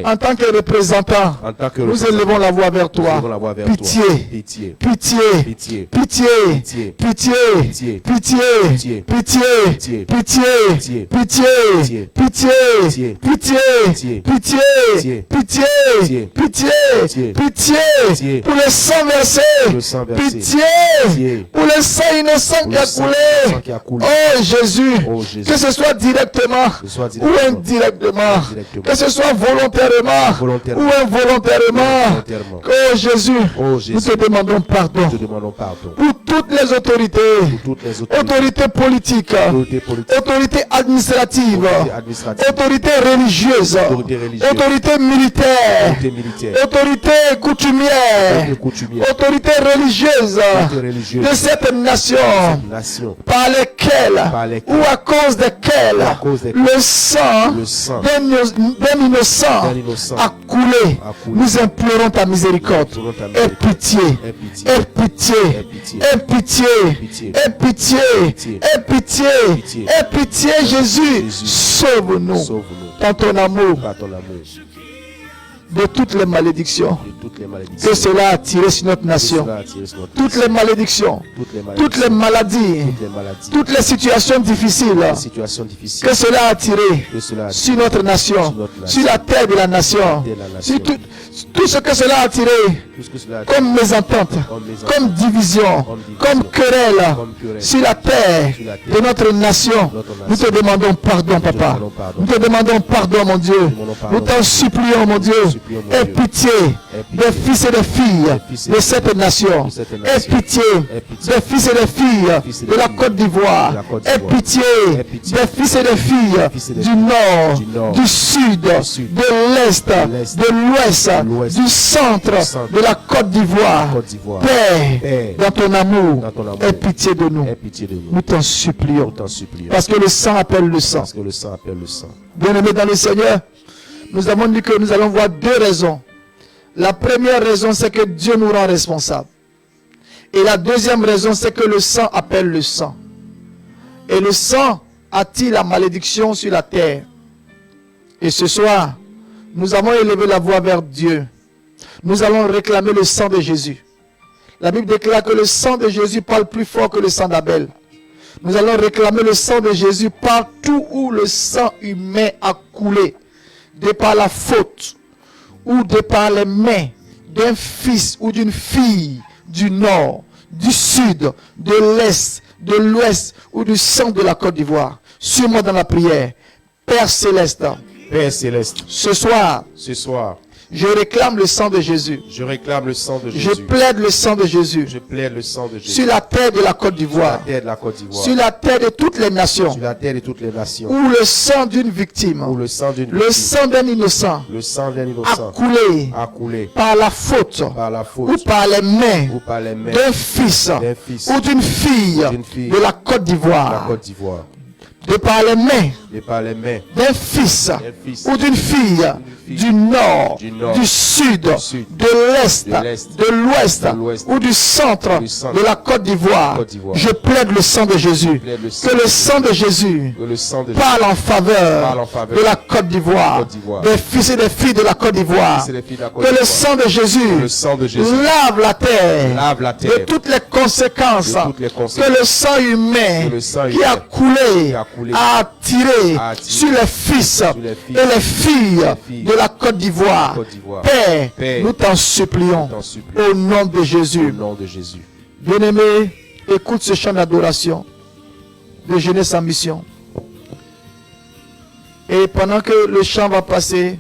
[SPEAKER 1] en tant que représentant, nous élevons la voix vers toi. Pitié, pitié, pitié, pitié, pitié, pitié, pitié, pitié, pitié, pitié, pitié, pitié. Pitié pour le sang versé. Pitié pour le sang innocent qui a coulé. Oh Jésus, que ce soit directement ou indirectement, que ce soit volontairement ou involontairement. Oh Jésus, nous te demandons pardon pour toutes les autorités, autorités politiques, autorités administratives, autorités religieuses, autorités militaires, autorité coutumière, autorité religieuse de cette nation, par lesquelles ou à cause desquelles le sang d'un innocent a coulé. Nous implorons ta miséricorde. Aie pitié, aie pitié, aie pitié, aie pitié, aie pitié, aie pitié, Jésus. Sauve-nous dans ton amour de toutes les malédictions que cela a tiré sur notre nation, toutes les malédictions, toutes les maladies, toutes les situations difficiles que cela a tiré sur notre nation, sur la terre de la nation, sur tout ce que cela a tiré comme mésentente, comme division, comme querelle sur la terre de notre nation. Nous te demandons pardon, Papa. Nous te demandons pardon, mon Dieu. Nous t'en supplions, mon Dieu. Aie pitié des fils et des filles de cette nation. Aie pitié des fils et des filles de la Côte d'Ivoire. Aie pitié des fils et des filles du nord, du sud, de l'est, de l'ouest, du centre de la Côte d'Ivoire. Père, dans ton amour, aie pitié de nous. Nous t'en supplions. Parce que le sang appelle le sang. Bien-aimés dans le Seigneur, nous avons dit que nous allons voir deux raisons. La première raison, c'est que Dieu nous rend responsables. Et la deuxième raison, c'est que le sang appelle le sang. Et le sang attire la malédiction sur la terre. Et ce soir, nous avons élevé la voix vers Dieu. Nous allons réclamer le sang de Jésus. La Bible déclare que le sang de Jésus parle plus fort que le sang d'Abel. Nous allons réclamer le sang de Jésus partout où le sang humain a coulé, de par la faute ou de par les mains d'un fils ou d'une fille du nord, du sud, de l'est, de l'ouest ou du centre de la Côte d'Ivoire. Suis-moi dans la prière. Père céleste,
[SPEAKER 3] Père céleste,
[SPEAKER 1] ce soir, je réclame le sang de Jésus.
[SPEAKER 3] je réclame le sang de
[SPEAKER 1] Je
[SPEAKER 3] Jésus.
[SPEAKER 1] plaide le sang de Jésus
[SPEAKER 3] Je plaide le sang de Jésus.
[SPEAKER 1] sur la terre de la Côte
[SPEAKER 3] Sur la
[SPEAKER 1] d'Ivoire,
[SPEAKER 3] terre de la Côte d'Ivoire.
[SPEAKER 1] sur la terre de toutes les nations,
[SPEAKER 3] Sur la terre de toutes les nations.
[SPEAKER 1] où le sang d'une
[SPEAKER 3] Où
[SPEAKER 1] victime,
[SPEAKER 3] le sang d'une
[SPEAKER 1] le
[SPEAKER 3] victime,
[SPEAKER 1] sang d'un innocent
[SPEAKER 3] le sang d'un
[SPEAKER 1] a
[SPEAKER 3] innocent
[SPEAKER 1] coulé
[SPEAKER 3] a coulé
[SPEAKER 1] par la faute
[SPEAKER 3] par la
[SPEAKER 1] ou
[SPEAKER 3] faute
[SPEAKER 1] par les mains
[SPEAKER 3] ou par les mains
[SPEAKER 1] d'un fils ou d'une fille de la Côte
[SPEAKER 3] de la
[SPEAKER 1] d'Ivoire,
[SPEAKER 3] Côte d'Ivoire.
[SPEAKER 1] de par les mains
[SPEAKER 3] Et par les mains
[SPEAKER 1] d'un fils
[SPEAKER 3] fils
[SPEAKER 1] ou d'une fille du nord, du sud, de l'est, de l'ouest ou du centre de la Côte d'Ivoire. Je plaide le sang de Jésus. Que le sang de Jésus
[SPEAKER 3] que le sang de
[SPEAKER 1] parle en faveur de la Côte d'Ivoire, des fils et des filles de la Côte d'Ivoire. Que le sang de Jésus lave la terre de toutes les conséquences que le sang humain qui a coulé a attiré sur les fils et les filles de la Côte d'Ivoire. Père, nous t'en supplions au nom de Jésus. Bien-aimé, écoute ce chant d'adoration de Jeunesse en Mission. Et pendant que le chant va passer,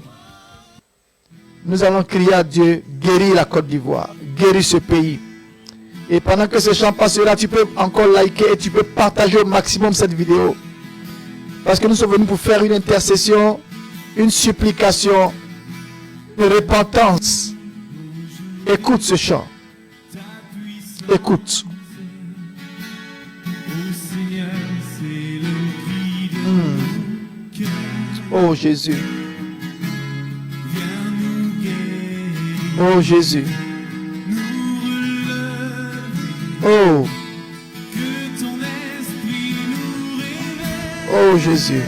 [SPEAKER 1] nous allons crier à Dieu, guéris la Côte d'Ivoire, guéris ce pays. Et pendant que ce chant passera, tu peux encore liker et tu peux partager au maximum cette vidéo. Parce que nous sommes venus pour faire une intercession, une supplication, une repentance. Écoute ce chant. Écoute. Oh Jésus. Oh Jésus. Oh. Oh Jésus.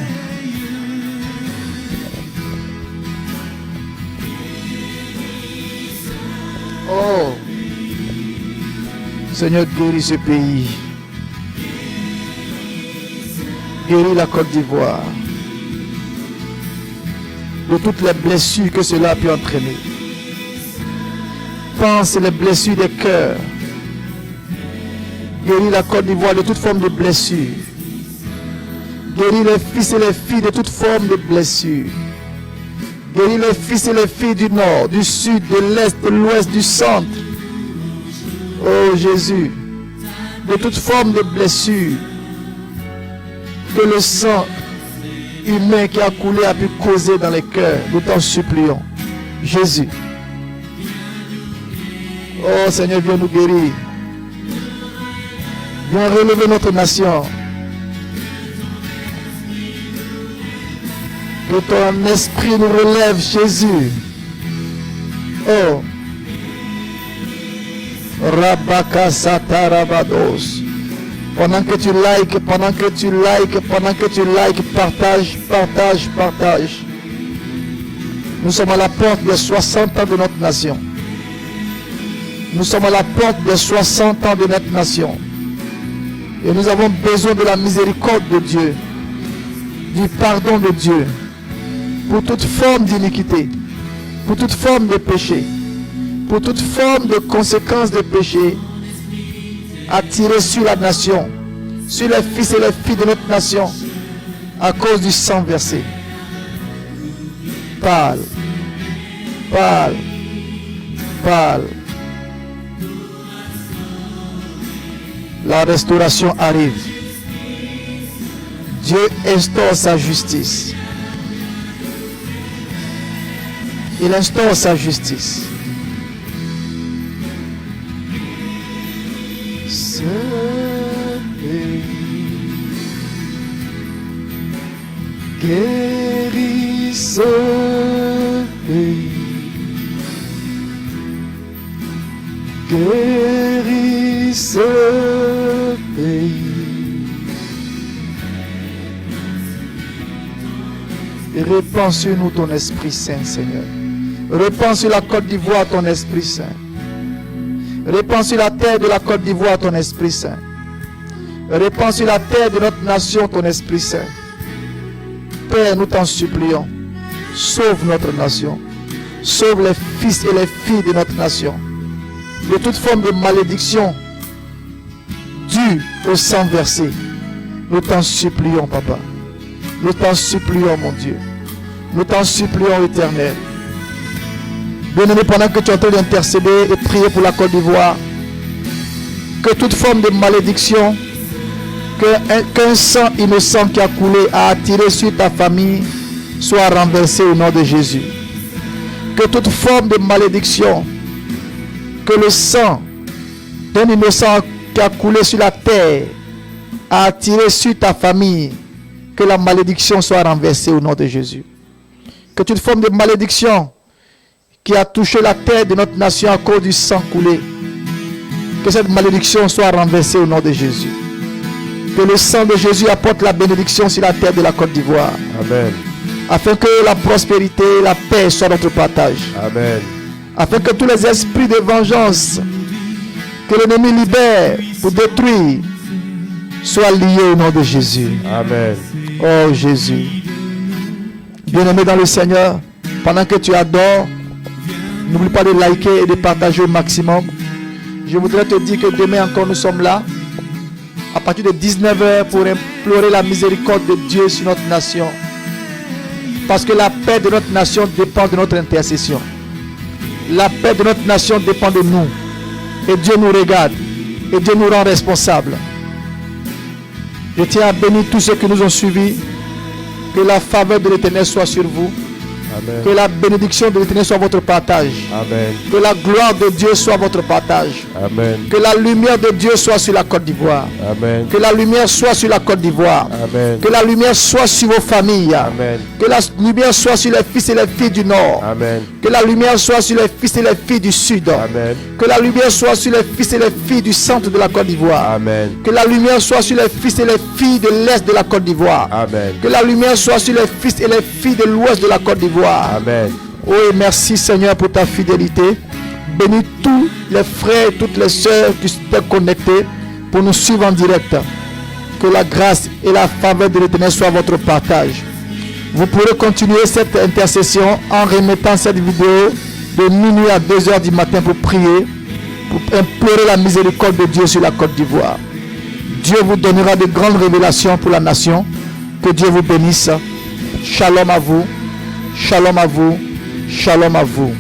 [SPEAKER 1] Oh. Seigneur, guéris ce pays. Guéris la Côte d'Ivoire. De toutes les blessures que cela a pu entraîner. Pense les blessures des cœurs. Guéris la Côte d'Ivoire de toute forme de blessure. Guéris les fils et les filles de toute forme de blessure. Guéris les fils et les filles du nord, du sud, de l'est, de l'ouest, du centre. Oh Jésus, de toute forme de blessure que le sang humain qui a coulé a pu causer dans les cœurs, nous t'en supplions. Jésus. Oh Seigneur, viens nous guérir. Viens relever notre nation. Que ton esprit nous relève, Jésus. Oh. Rabaka Satarabados. Pendant que tu likes, partage. Nous sommes à la porte des 60 ans de notre nation. Nous sommes à la porte des 60 ans de notre nation. Et nous avons besoin de la miséricorde de Dieu, du pardon de Dieu, pour toute forme d'iniquité, pour toute forme de péché, pour toute forme de conséquence de péché attiré sur la nation, sur les fils et les filles de notre nation, à cause du sang versé. Parle. La restauration arrive. Dieu instaure sa justice. Il instaure sa justice. Ce pays guérit ce pays. Guéris ce pays. Et répands sur nous ton Esprit Saint, Seigneur. Répands sur la Côte d'Ivoire ton Esprit Saint. Répands sur la terre de la Côte d'Ivoire ton Esprit Saint. Répands sur la terre de notre nation ton Esprit Saint. Père, nous t'en supplions. Sauve notre nation. Sauve les fils et les filles de notre nation. De toute forme de malédiction due au sang versé. Nous t'en supplions, Papa. Nous t'en supplions, mon Dieu. Nous t'en supplions, Éternel. Bien-aimé, pendant que tu es en train d'intercéder et prier pour la Côte d'Ivoire, que toute forme de malédiction, qu'un sang innocent qui a coulé, a attiré sur ta famille, soit renversé au nom de Jésus. Que toute forme de malédiction, que le sang d'un innocent qui a coulé sur la terre, a attiré sur ta famille, que la malédiction soit renversée au nom de Jésus. Que toute forme de malédiction qui a touché la terre de notre nation à cause du sang coulé, que cette malédiction soit renversée au nom de Jésus. Que le sang de Jésus apporte la bénédiction sur la terre de la Côte d'Ivoire.
[SPEAKER 3] Amen.
[SPEAKER 1] Afin que la prospérité et la paix soient notre partage.
[SPEAKER 3] Amen.
[SPEAKER 1] Afin que tous les esprits de vengeance que l'ennemi libère pour détruire soient liés au nom de Jésus.
[SPEAKER 3] Amen.
[SPEAKER 1] Oh Jésus. Bien-aimé dans le Seigneur, pendant que tu adores, n'oublie pas de liker et de partager au maximum. Je voudrais te dire que demain encore nous sommes là, à partir de 19h, pour implorer la miséricorde de Dieu sur notre nation. Parce que la paix de notre nation dépend de notre intercession. La paix de notre nation dépend de nous. Et Dieu nous regarde. Et Dieu nous rend responsables. Je tiens à bénir tous ceux qui nous ont suivis. Que la faveur de l'Éternel soit sur vous.
[SPEAKER 3] Amen.
[SPEAKER 1] Que la bénédiction de l'Éternel soit votre partage.
[SPEAKER 3] Amen.
[SPEAKER 1] Que la gloire de Dieu soit votre partage.
[SPEAKER 3] Amen.
[SPEAKER 1] Que la lumière de Dieu soit sur la Côte d'Ivoire.
[SPEAKER 3] Amen.
[SPEAKER 1] Que la lumière soit sur la Côte d'Ivoire.
[SPEAKER 3] Amen.
[SPEAKER 1] Que la lumière soit sur vos familles.
[SPEAKER 3] Amen.
[SPEAKER 1] Que la lumière soit sur les fils et les filles du Nord.
[SPEAKER 3] Amen.
[SPEAKER 1] Que la lumière soit sur les fils et les filles du Sud.
[SPEAKER 3] Amen.
[SPEAKER 1] Que la lumière soit sur les fils et les filles du centre de la Côte d'Ivoire.
[SPEAKER 3] Amen.
[SPEAKER 1] Que la lumière soit sur les fils et les filles de l'Est de la Côte d'Ivoire.
[SPEAKER 3] Amen.
[SPEAKER 1] Que la lumière soit sur les fils et les filles de l'Ouest de la Côte d'Ivoire.
[SPEAKER 3] Amen.
[SPEAKER 1] Oh, et merci Seigneur pour ta fidélité. Bénis tous les frères et toutes les sœurs qui sont connectés pour nous suivre en direct. Que la grâce et la faveur de l'Éternel soient votre partage. Vous pourrez continuer cette intercession en remettant cette vidéo de minuit à 2h du matin pour prier, pour implorer la miséricorde de Dieu sur la Côte d'Ivoire. Dieu vous donnera de grandes révélations pour la nation. Que Dieu vous bénisse. Shalom à vous. Shalom à vous. Shalom à vous.